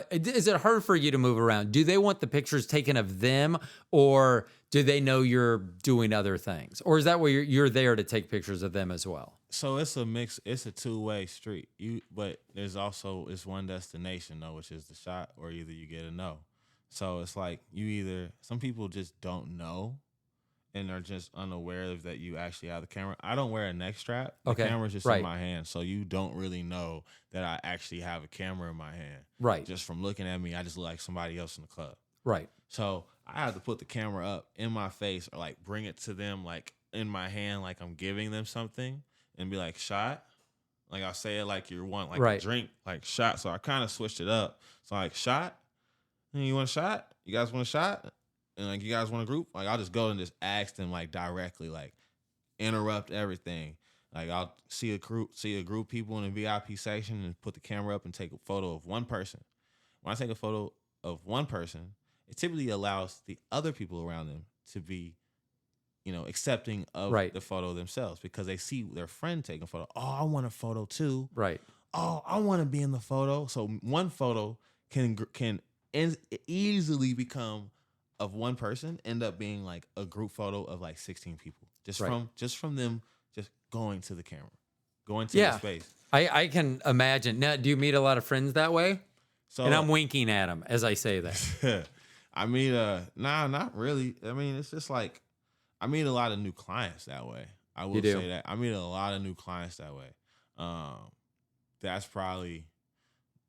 is it hard for you to move around? Do they want the pictures taken of them, or do they know you're doing other things? Or is that where you're there to take pictures of them as well? So it's a mix. It's a 2-way street. But there's also, it's one destination though, which is the shot, or either you get a no. So it's like some people just don't know and are just unaware of that you actually have the camera. I don't wear a neck strap. The camera's just in my hand. So you don't really know that I actually have a camera in my hand. Right. Just from looking at me, I just look like somebody else in the club. Right. So I have to put the camera up in my face or like bring it to them like in my hand, like I'm giving them something, and be like, shot. Like I'll say it like you want like a drink, like shot. So I kind of switched it up. So like shot. You want a shot? You guys want a shot? And like, you guys want a group? Like, I'll just go and just ask them like directly, like interrupt everything. Like I'll see a group of people in the VIP section and put the camera up and take a photo of one person. When I take a photo of one person, it typically allows the other people around them to be, accepting of the photo themselves, because they see their friend taking a photo. Oh, I want a photo too. Right. Oh, I want to be in the photo. So one photo can easily become of one person, end up being like a group photo of like 16 people, just from them just going to the camera, going to the space. I can imagine. Now, do you meet a lot of friends that way? So, and I'm winking at them as I say that. I mean, not really. I mean, it's just like I meet a lot of new clients that way. I will say that I meet a lot of new clients that way. That's probably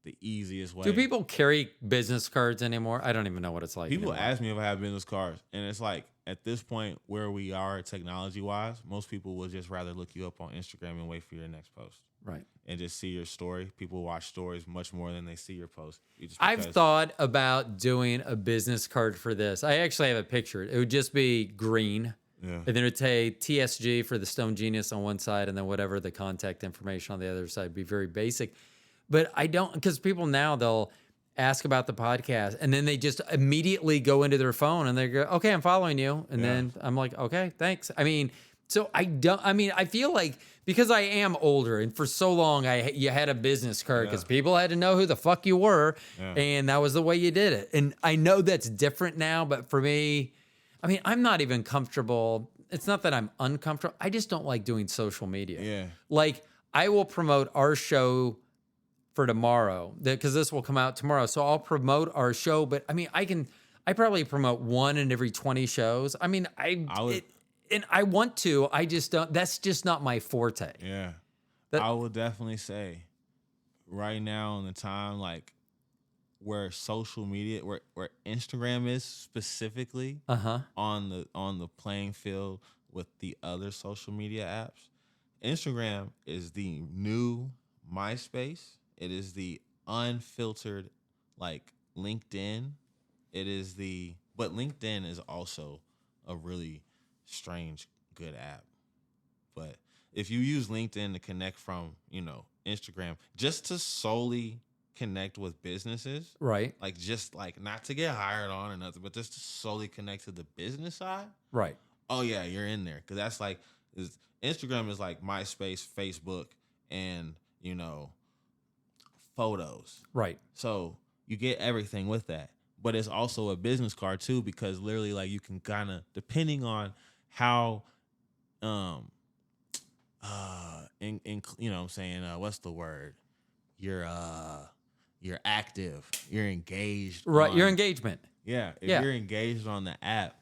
the easiest way. Do people carry business cards anymore? I don't even know what it's like. People ask me if I have business cards, and it's like at this point where we are technology-wise, most people will just rather look you up on Instagram and wait for your next post. Right. And just see your story. People watch stories much more than they see your post. I've thought about doing a business card for this. I actually have a picture. It would just be green. Yeah. And then it would say TSG for the Stone Genius on one side, and then whatever the contact information on the other side would be very basic. But I don't, because people now, they'll ask about the podcast and then they just immediately go into their phone and they go, okay, I'm following you. And then I'm like, okay, thanks. I mean, so I feel like because I am older and for so long you had a business card because people had to know who the fuck you were. Yeah. And that was the way you did it. And I know that's different now, but for me, I mean, I'm not even comfortable. It's not that I'm uncomfortable. I just don't like doing social media. Yeah. Like, I will promote our show for tomorrow because this will come out tomorrow. So I'll promote our show, but I mean, I probably promote one in every 20 shows. I mean, and I want to, I just don't, that's just not my forte. Yeah. That- I would definitely say right now in the time, like where social media, where Instagram is specifically on the playing field with the other social media apps, Instagram is the new MySpace. It is the unfiltered, like LinkedIn. But LinkedIn is also a really strange, good app. But if you use LinkedIn to connect from, Instagram, just to solely connect with businesses, Right. like just like not to get hired on or nothing, but just to solely connect to the business side. Right. Oh yeah, you're in there because that's like Instagram is like MySpace, Facebook, and photos. Right. So you get everything with that, but it's also a business card too because literally like you can kind of depending on how, what I'm saying, what's the word? You're active, you're engaged, Right. Your engagement. Yeah, if you're engaged on the app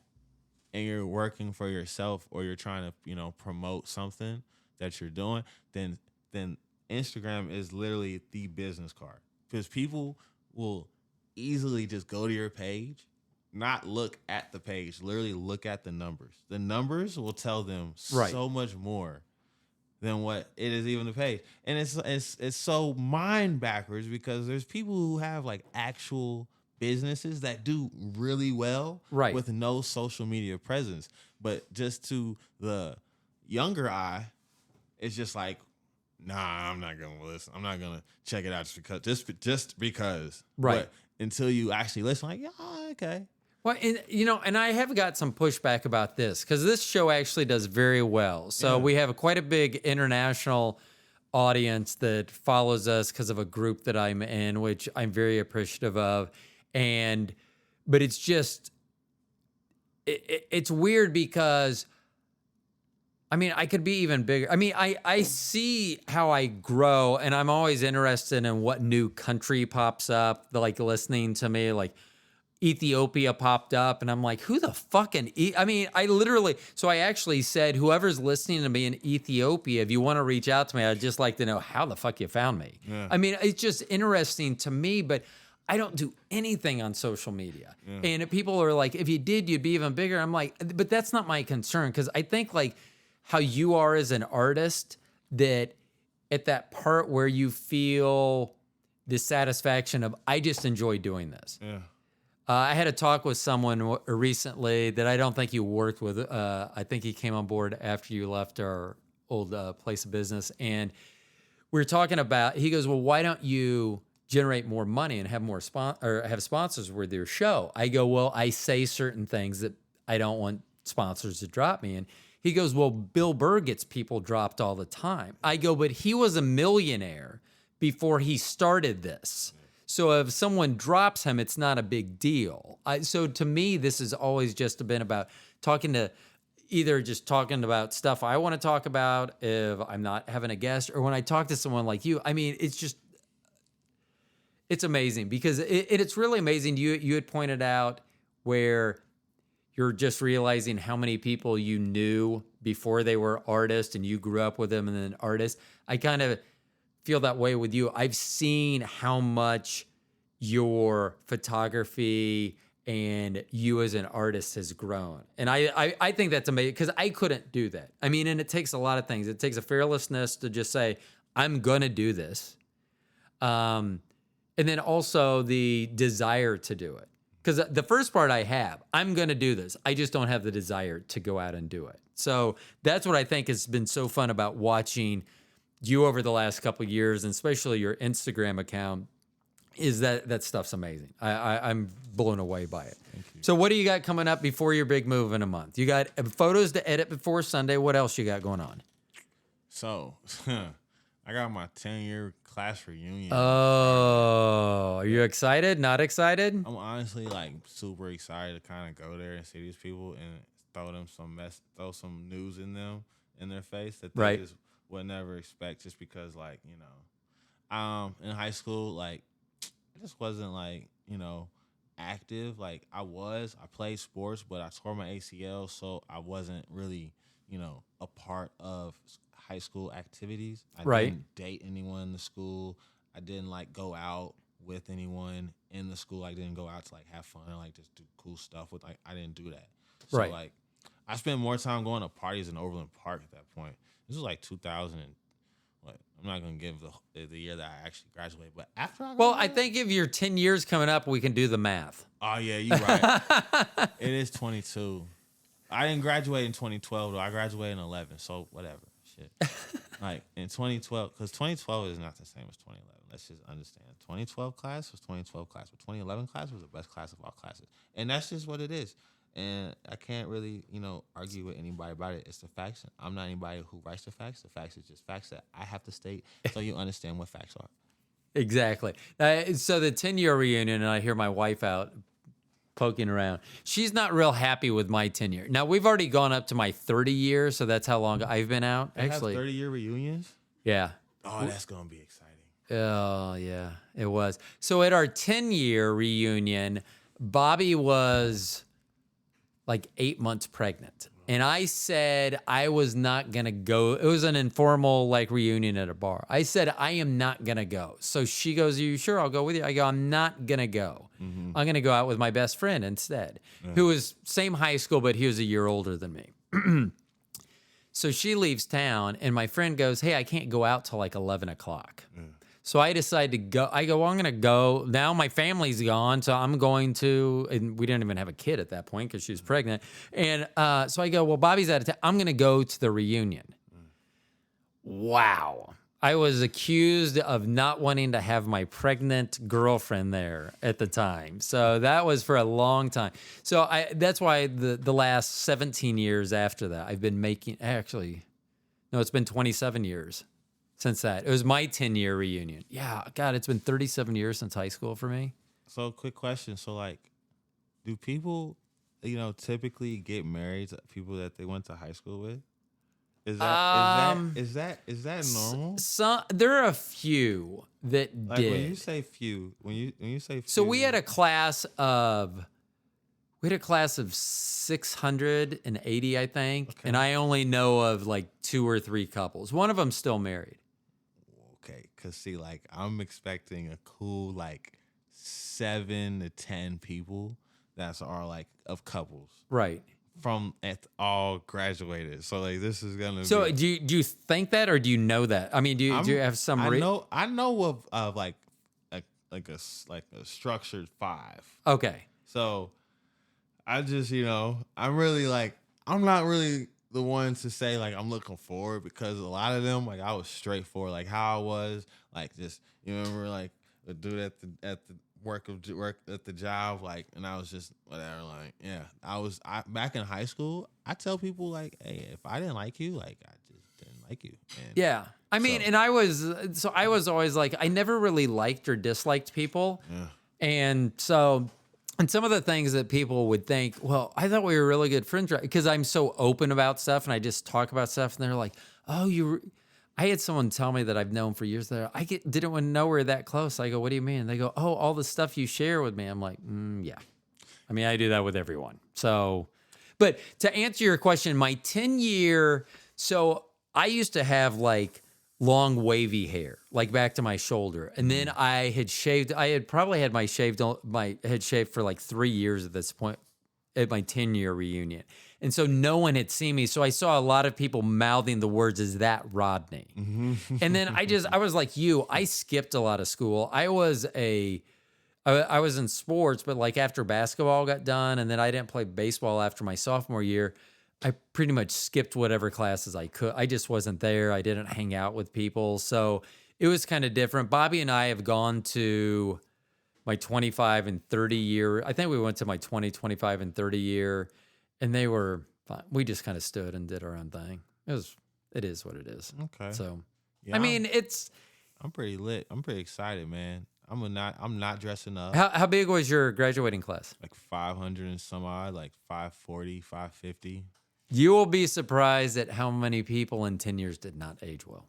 and you're working for yourself or you're trying to, promote something that you're doing, then Instagram is literally the business card because people will easily just go to your page, not look at the page, literally look at the numbers. The numbers will tell them so much more than what it is even the page. And it's so mind backwards because there's people who have like actual businesses that do really well with no social media presence. But just to the younger eye, it's just like, nah, I'm not gonna listen. I'm not gonna check it out just because. Right. But until you actually listen, like, yeah, okay. Well, and I have got some pushback about this because this show actually does very well. So we have quite a big international audience that follows us because of a group that I'm in, which I'm very appreciative of. But it's just, it's weird because, I mean, I could be even bigger. I mean, I see how I grow, and I'm always interested in what new country pops up, like listening to me, like Ethiopia popped up, and I'm like, who the fucking, I mean, so I actually said, whoever's listening to me in Ethiopia, if you want to reach out to me, I'd just like to know how the fuck you found me. Yeah. I mean, it's just interesting to me, but I don't do anything on social media. Yeah. And people are like, if you did, you'd be even bigger. I'm like, but that's not my concern, because I think like how you are as an artist, that at that part where you feel the satisfaction of, I just enjoy doing this. Yeah. I had a talk with someone recently that I don't think you worked with. I think he came on board after you left our old place of business. And we were talking about, he goes, well, why don't you generate more money and have more have sponsors with your show? I go, well, I say certain things that I don't want sponsors to drop me. And he goes, well, Bill Burr gets people dropped all the time. I go, but he was a millionaire before he started this. So if someone drops him, it's not a big deal. So to me, this has always just been about talking about stuff I want to talk about if I'm not having a guest, or when I talk to someone like you. I mean, it's amazing because it's really amazing. You had pointed out where you're just realizing how many people you knew before they were artists and you grew up with them and then artists. I kind of feel that way with you. I've seen how much your photography and you as an artist has grown. And I think that's amazing because I couldn't do that. I mean, and it takes a lot of things. It takes a fearlessness to just say, I'm going to do this. And then also the desire to do it. Because the first part I have, I'm going to do this. I just don't have the desire to go out and do it. So that's what I think has been so fun about watching you over the last couple of years, and especially your Instagram account, is that stuff's amazing. I'm blown away by it. So what do you got coming up before your big move in a month? You got photos to edit before Sunday. What else you got going on? So I got my 10-year class reunion. Oh, are you excited? Not excited? I'm honestly like super excited to kind of go there and see these people and throw some news in their face that they Right. just would never expect, just because like in high school, like I just wasn't like active. Like I played sports, but I tore my ACL, so I wasn't really a part of high school activities. I Right. didn't date anyone in the school. I didn't like go out with anyone in the school. I didn't go out to like have fun and like just do cool stuff with, like, I didn't do that. So Right. like I spent more time going to parties in Overland Park at that point. This was like 2000 and what? I'm not gonna give the year that I actually graduated, but after I Well, I graduated, think if you're 10 years coming up, we can do the math. oh yeah, you're right. It is 22. I didn't graduate in 2012 though. I graduated in 11, so whatever. Shit. Like in 2012, because 2012 is not the same as 2011. Let's just understand. 2012 class was 2012 class, but 2011 class was the best class of all classes, and that's just what it is. And I can't really, argue with anybody about it. It's the facts. I'm not anybody who writes the facts. The facts is just facts that I have to state so you understand what facts are. Exactly. So the 10-year reunion, and I hear my wife out poking around. She's not real happy with my tenure. Now, we've already gone up to my 30 years, so that's how long I've been out. They Actually, have 30-year reunions? yeah. Oh, that's going to be exciting. Oh, yeah, it was. So at our 10-year reunion, Bobby was like 8 months pregnant. And I said I was not going to go. It was an informal like reunion at a bar. I said, I am not going to go. So she goes, are you sure? I'll go with you. I go, I'm not going to go. Mm-hmm. I'm going to go out with my best friend instead, who was same high school, but he was a year older than me. So she leaves town and my friend goes, hey, I can't go out till like 11 o'clock. So I decide to go. I go, well, I'm going to go. Now my family's gone, so I'm going to, and we didn't even have a kid at that point because she was pregnant. And so I go, well, Bobby's out of town. I'm going to go to the reunion. Wow. I was accused of not wanting to have my pregnant girlfriend there at the time. So that was for a long time. So that's why the last 17 years after that, I've been it's been 27 years. Since that. It was my 10-year reunion. Yeah, God, it's been 37 years since high school for me. So, quick question. So, like, do people, typically get married to people that they went to high school with? Is that normal? There are a few that Like, did. when you say few, when you say few, So we had a class of 680, I think, Okay. and I only know of like 2 or 3 couples. One of them still married. Okay, because see, like, I'm expecting a cool, like, 7 to 10 people that are, like, of couples. Right. From all graduated. So, like, this is going to So be... do you think that, or do you know that? I mean, do you have some... I know of like a structured 5. Okay. So, I just, I'm really, like, I'm not really the one to say, like, I'm looking forward, because a lot of them, like, I was straightforward, like how I was, like, just, you remember, like, the dude at the work at the job, like, and I was just whatever, like, yeah, I back in high school, I tell people, like, hey, if I didn't like you, like, I just didn't like you. And yeah. I mean, and I was always like, I never really liked or disliked people. Yeah. And so, and some of the things that people would think, well, I thought we were really good friends, right? Because I'm so open about stuff and I just talk about stuff, and they're like, oh, I had someone tell me that I've known for years that didn't want to know we're that close. I go, what do you mean? And they go, oh, all the stuff you share with me. I'm like, yeah. I mean, I do that with everyone. So, but to answer your question, my 10-year, so I used to have like long wavy hair, like back to my shoulder. And then I had probably had my head shaved for like 3 years at this point at my 10-year reunion. And so no one had seen me. So I saw a lot of people mouthing the words, "Is that Rodney?" Mm-hmm. And then I was like you, I skipped a lot of school. I was in sports, but like after basketball got done, and then I didn't play baseball after my sophomore year, I pretty much skipped whatever classes I could. I just wasn't there. I didn't hang out with people. So it was kind of different. Bobby and I have gone to my 25 and 30 year. I think we went to my 20, 25 and 30 year, and they were fine. We just kind of stood and did our own thing. It is what it is. Okay. So I Yeah, mean, it's I'm pretty lit. I'm pretty excited, man. I'm not dressing up how big was your graduating class? like 500 and some odd, like 540, 550. You will be surprised at how many people in 10 years did not age well.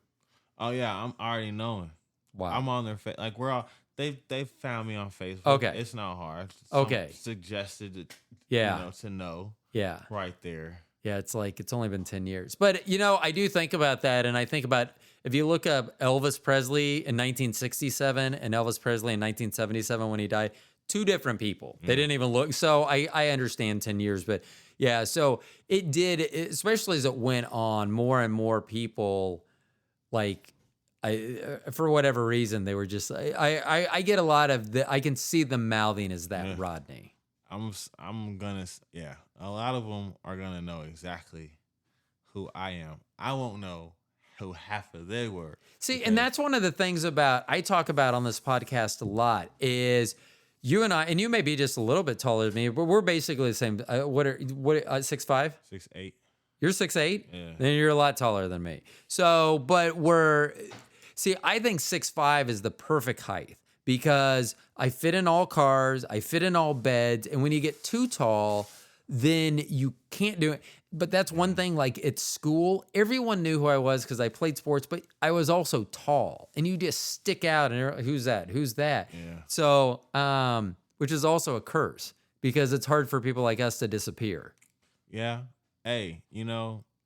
Oh yeah, I'm already knowing. Wow. I'm on their like we're all they've found me on Facebook. Okay. It's not hard. Okay. Suggested it, Yeah. to know Yeah. right there. Yeah. It's like it's only been 10 years. But, I do think about that. And I think about if you look up Elvis Presley in 1967 and Elvis Presley in 1977 when he died, two different people. They didn't even look. So I understand 10 years. But yeah, so it did, especially as it went on, more and more people like for whatever reason they were just I get a lot of I can see them mouthing as that Yeah. Rodney. I'm gonna yeah. A lot of them are gonna know exactly who I am. I won't know who half of they were. See, and that's one of the things about I talk about on this podcast a lot is you and I, and you may be just a little bit taller than me, but we're basically the same. What 6'5"? 6'8". You're 6'8"? Yeah. Then you're a lot taller than me. So, but see, I think 6'5" is the perfect height because I fit in all cars, I fit in all beds, and when you get too tall, then you can't do it. But that's one thing, like at school, everyone knew who I was because I played sports, but I was also tall and you just stick out and who's that? Who's that? Yeah. So, which is also a curse because it's hard for people like us to disappear. Yeah. Hey,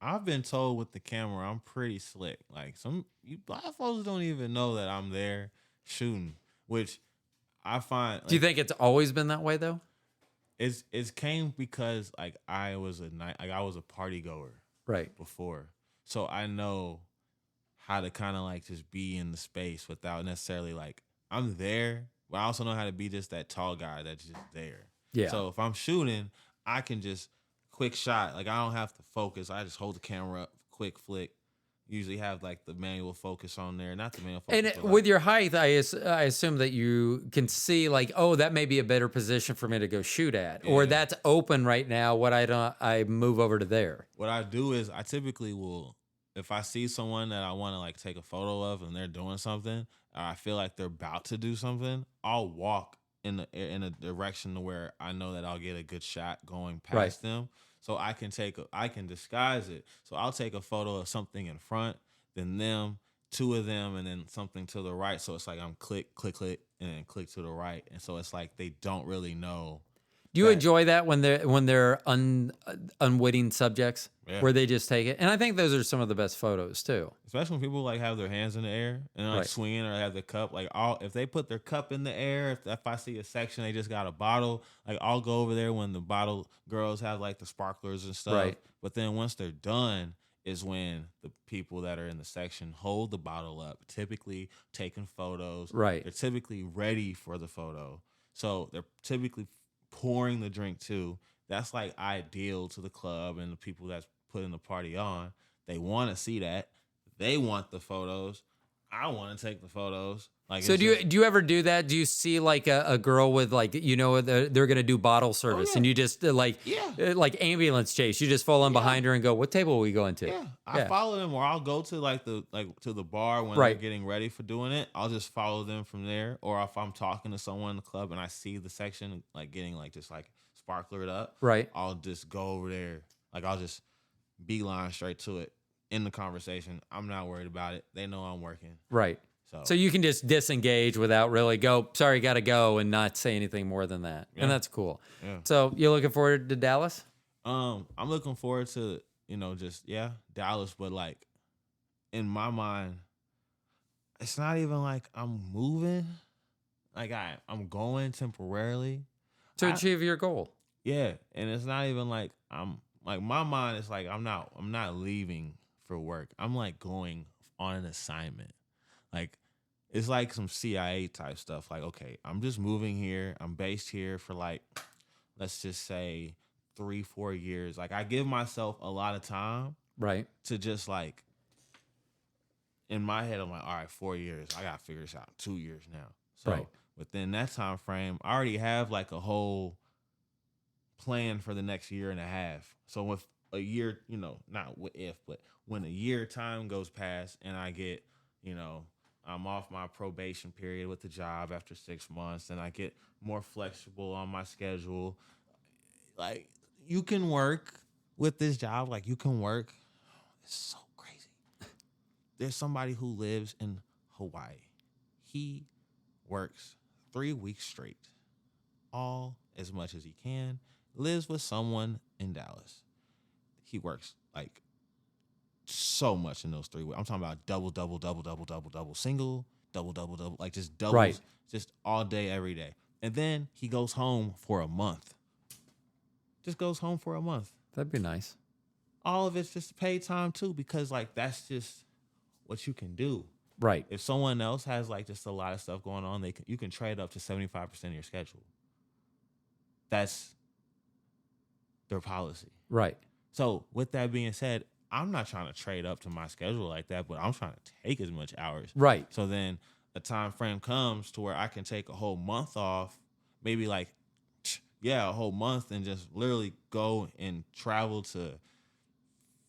I've been told with the camera I'm pretty slick. Like you black folks don't even know that I'm there shooting, which I find. Do you think it's always been that way though? It's came because like I was a party goer Right. before, so I know how to kind of like just be in the space without necessarily like I'm there, but I also know how to be just that tall guy that's just there. Yeah. So if I'm shooting, I can just quick shot. Like I don't have to focus. I just hold the camera up, quick flick. Usually have like the manual focus on there, not the manual focus. And but, like, with your height, I assume that you can see like, oh, that may be a better position for me to go shoot at, or Yeah. that's open right now. What I move over to there. what I do is I typically will, if I see someone that I want to like take a photo of and they're doing something, or I feel like they're about to do something, I'll walk in a direction to where I know that I'll get a good shot going past Right. them. So I can disguise it. So I'll take a photo of something in front, then them, two of them, and then something to the right. So it's like I'm click, click, click, and then click to the right. And so it's like they don't really know. Do you that- enjoy that when they're unwitting subjects Yeah. where they just take it? And I think those are some of the best photos too. Especially when people like have their hands in the air and like Right. swinging or have the cup. Like if they put their cup in the air, if I see a section they just got a bottle, like I'll go over there when the bottle girls have like the sparklers and stuff. Right. But then once they're done is when the people that are in the section hold the bottle up, typically taking photos. Right. They're typically ready for the photo. So they're typically pouring the drink too. That's like ideal to the club and the people that's putting the party on. They want to see that. They want the photos. I want to take the photos. Like, So do you ever do that? Do you see like a girl with like they're gonna do bottle service yeah. and you just like ambulance chase? You just fall in behind her and go, "What table are we going to?" Yeah, I follow them, or I'll go to to the bar when Right. they're getting ready for doing it. I'll just follow them from there. Or if I'm talking to someone in the club and I see the section like getting like just like sparklered up, Right. I'll just go over there. Like I'll just beeline straight to it in the conversation. I'm not worried about it. They know I'm working. Right. So, So you can just disengage without really go, sorry, got to go, and not say anything more than that. Yeah. And that's cool. Yeah. So you're looking forward to Dallas? I'm looking forward to, Dallas, but like in my mind, it's not even like I'm moving. Like I'm going temporarily To achieve your goal. Yeah, and it's not even like I'm like my mind is like I'm not leaving for work. I'm like going on an assignment. Like it's like some CIA type stuff. Like, okay, I'm just moving here. I'm based here for like, let's just say 3-4 years. Like I give myself a lot of time Right. to just like in my head, I'm like, all right, 4 years. I gotta figure this out. 2 years now. So Right. within that time frame, I already have like a whole plan for the next year and a half. So with a year, not if, but when a year time goes past and I get, you know, I'm off my probation period with the job after 6 months, and I get more flexible on my schedule. Like, you can work with this job. Like, you can work. It's so crazy. There's somebody who lives in Hawaii. He works 3 weeks straight, all as much as he can, lives with someone in Dallas. He works like so much in those 3 weeks. I'm talking about double, double, double, double, double, double, single, double, double, double, like just doubles, Right. just all day, every day. And then he goes home for a month. Just goes home for a month. That'd be nice. All of it's just paid time too, because like that's just what you can do. Right. If someone else has like just a lot of stuff going on, you can trade up to 75% of your schedule. That's their policy. Right. So with that being said, I'm not trying to trade up to my schedule like that, but I'm trying to take as much hours. Right. So then a time frame comes to where I can take a whole month off, maybe like, a whole month, and just literally go and travel to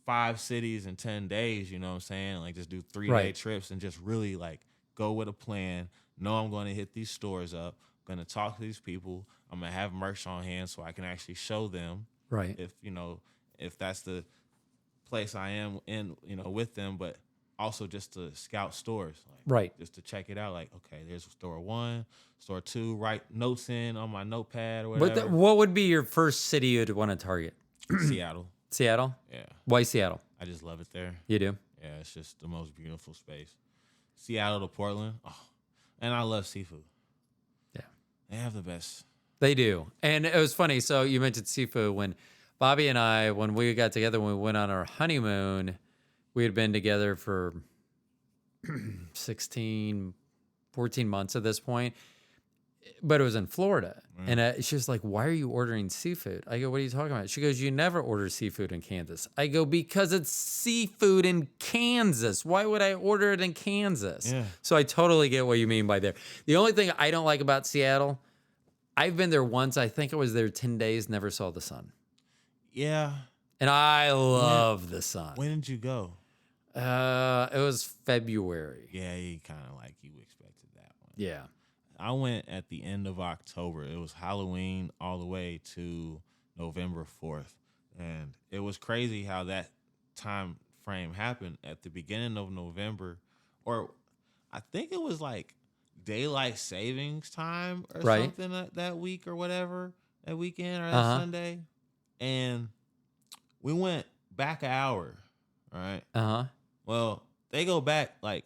5 cities in 10 days, you know what I'm saying? Like just do 3-day Right. trips and just really like go with a plan. Know I'm going to hit these stores up. I'm going to talk to these people. I'm going to have merch on hand so I can actually show them Right. if that's the place I am in, with them, but also just to scout stores. Like, Right. just to check it out. Like, okay, there's store 1, store 2, write notes in on my notepad or whatever. What would be your first city you'd want to target? Seattle. Seattle? Yeah. Why Seattle? I just love it there. You do? Yeah, it's just the most beautiful space. Seattle to Portland. Oh, and I love seafood. Yeah. They have the best. They do. And it was funny. So you mentioned seafood. When Bobby and I, when we got together, when we went on our honeymoon, we had been together for 16, 14 months at this point, but it was in Florida. And she was like, why are you ordering seafood? I go, what are you talking about? She goes, you never order seafood in Kansas. I go, because it's seafood in Kansas. Why would I order it in Kansas? Yeah. So I totally get what you mean by there. The only thing I don't like about Seattle, I've been there once. I think I was there 10 days, never saw the sun. Yeah. And I love the sun. When did you go? It was February. Yeah, you kind of like you expected that one. Yeah. I went at the end of October. It was Halloween all the way to November 4th. And it was crazy how that time frame happened at the beginning of November. Or I think it was like daylight savings time or Right. something that week or whatever, that weekend or that Uh-huh. Sunday. And we went back an hour, right? Uh-huh. Well, they go back like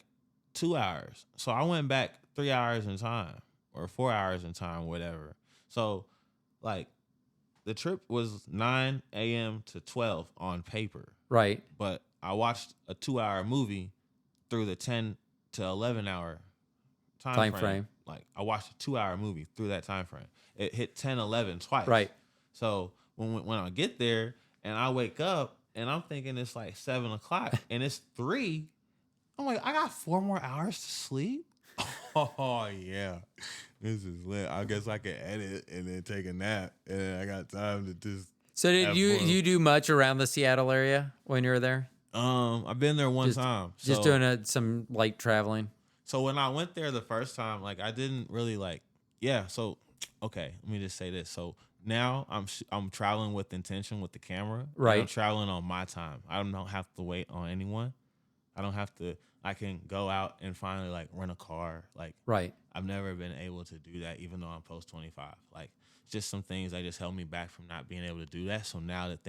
2 hours. So I went back 3 hours in time or 4 hours in time, whatever. So like the trip was 9 a.m. to 12 on paper, Right. but I watched a 2-hour movie through the 10 to 11 hour time frame. Like I watched a 2-hour movie through that time frame. It hit 10, 11 twice. Right. So when I get there and I wake up and I'm thinking it's like 7 o'clock and it's 3, I'm like, I got 4 more hours to sleep. Oh yeah, this is lit. I guess I can edit and then take a nap, and then I got time to just. So did have you fun. you do much around the Seattle area when you were there? I've been there one time. Just doing some light traveling. So when I went there the first time, like I didn't really like. Yeah. So okay, let me just say this. So now I'm traveling with intention with the camera. Right. I'm traveling on my time. I don't have to wait on anyone. I don't have to. I can go out and finally like rent a car. Like Right. I've never been able to do that, even though I'm post 25. Like just some things that just held me back from not being able to do that. So now that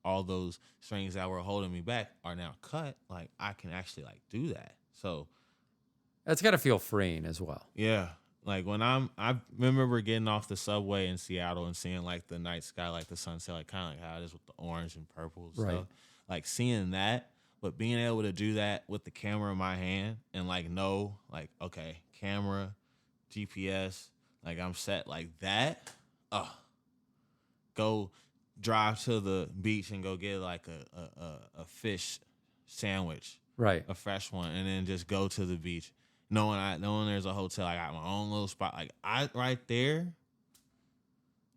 all those strings that were holding me back are now cut, like I can actually like do that. So That's got to feel freeing as well. yeah, like when I remember getting off the subway in Seattle and seeing like the night sky, like the sunset, like kind of like how it is with the orange and purple and Right. stuff. Like seeing that. But being able to do that with the camera in my hand and like know, like, okay, camera, GPS, like I'm set like that. Go drive to the beach and go get like a fish sandwich, Right. a fresh one, and then just go to the beach. Knowing there's a hotel, I got my own little spot. Like I right there,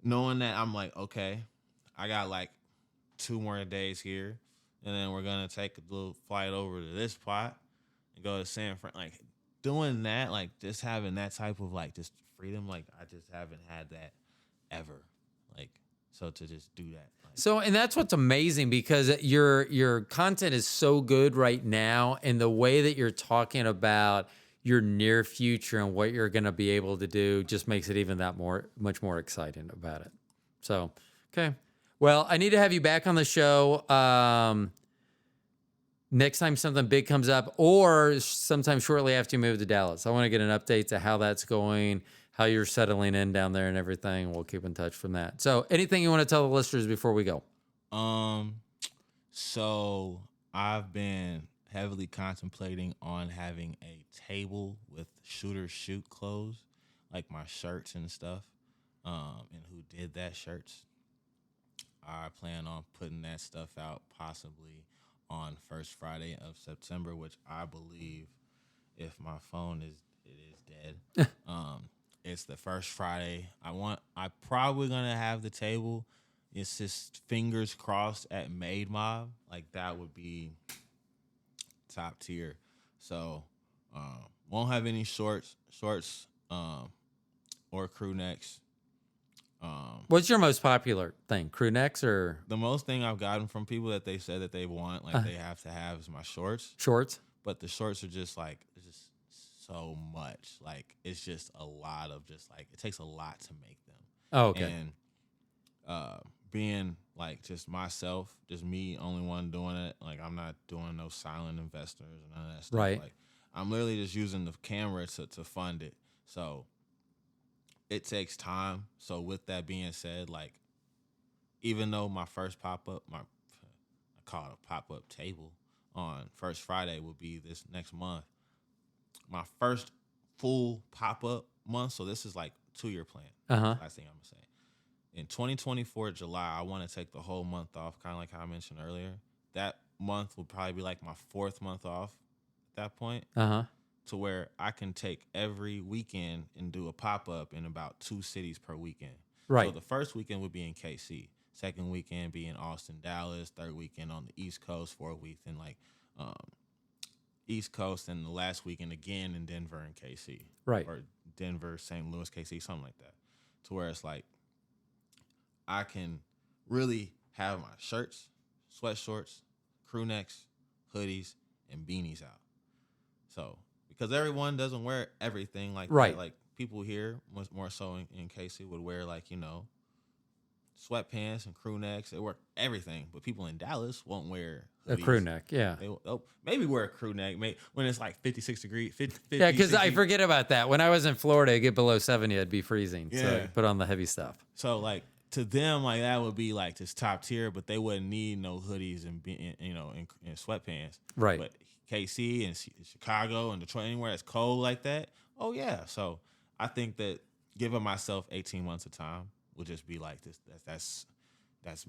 knowing that I'm like, okay, I got like 2 more days here. And then we're going to take a little flight over to this spot. and go to San Fran. Like doing that, like just having that type of like just freedom, like I just haven't had that ever. Like so to just do that. Like, So, and that's what's amazing because your content is so good right now, and the way that you're talking about your near future and what you're going to be able to do just makes it even that much more exciting about it. So, okay. Well, I need to have you back on the show next time something big comes up, or sometime shortly after you move to Dallas. I want to get an update to how that's going, how you're settling in down there and everything. We'll keep in touch from that. So anything you want to tell the listeners before we go? So I've been heavily contemplating on having a table with shooters shoot clothes, like my shirts and stuff. And Who Did That shirts. I plan on putting that stuff out possibly on first Friday of September, which I believe, if my phone is dead. It's the first Friday. I probably gonna have the table. It's just fingers crossed at Made Mob. Like that would be top tier. So won't have any shorts, or crew necks. What's your most popular thing? Crew necks or The most thing I've gotten from people that they said that they want, like they have to have, is my shorts. shorts? But the shorts are just like it's just so much. Like it's just a lot of just like it takes a lot to make them. Oh, okay. And being like just myself, just me, only one doing it. Like I'm not doing no silent investors and none of that stuff. Right. Like I'm literally just using the camera to fund it. So it takes time. So with that being said, like even though my first pop-up, I call it a pop-up table on first Friday will be this next month. My first full pop-up month, so this is like 2-year plan. Last thing I'm gonna say. In 2024 July, I want to take the whole month off, kind of like how I mentioned earlier. That month will probably be like my 4th month off at that point. To where I can take every weekend and do a pop-up in about 2 cities per weekend. Right. So the first weekend would be in KC. Second weekend be in Austin, Dallas. Third weekend on the East Coast. 4th weekend like East Coast. And the last weekend again in Denver and KC. Right. Or Denver, St. Louis, KC, something like that. To where it's like I can really have my shirts, sweatshorts, crew necks, hoodies, and beanies out. So because everyone doesn't wear everything like right. that. Like people here, much more so in KC, would wear like, you know, sweatpants and crew necks. They wear everything. But people in Dallas won't wear hoodies. A crew neck, yeah. They'll maybe wear a crew neck when it's like 56 degrees. 50, yeah, because I forget about that. When I was in Florida, it'd get below 70, it'd be freezing. Yeah. So I put on the heavy stuff. So like to them, like that would be like just top tier, but they wouldn't need no hoodies and and sweatpants. Right. But KC and Chicago and Detroit, anywhere that's cold like that, oh yeah. So I think that giving myself 18 months of time will just be like this. That's this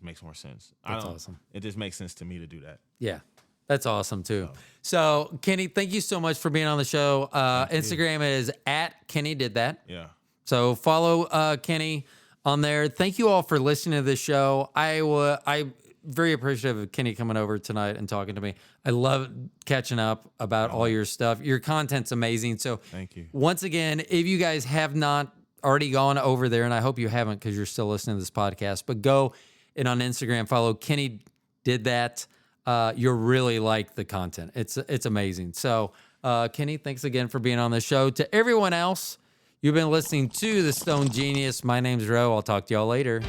makes more sense. That's awesome. It just makes sense to me to do that. Yeah. That's awesome too. So Kenny, thank you so much for being on the show. Instagram is at Kenny Did That. Yeah. So follow Kenny on there. Thank you all for listening to this show. I'm very appreciative of Kenny coming over tonight and talking to me. I love catching up about all your stuff. Your content's amazing. So thank you. Once again, if you guys have not already gone over there, and I hope you haven't because you're still listening to this podcast, but go and on Instagram, follow Kenny Did That. You'll really like the content. It's amazing. So Kenny, thanks again for being on the show. To everyone else, you've been listening to The Stone Genius. My name's Ro. I'll talk to y'all later.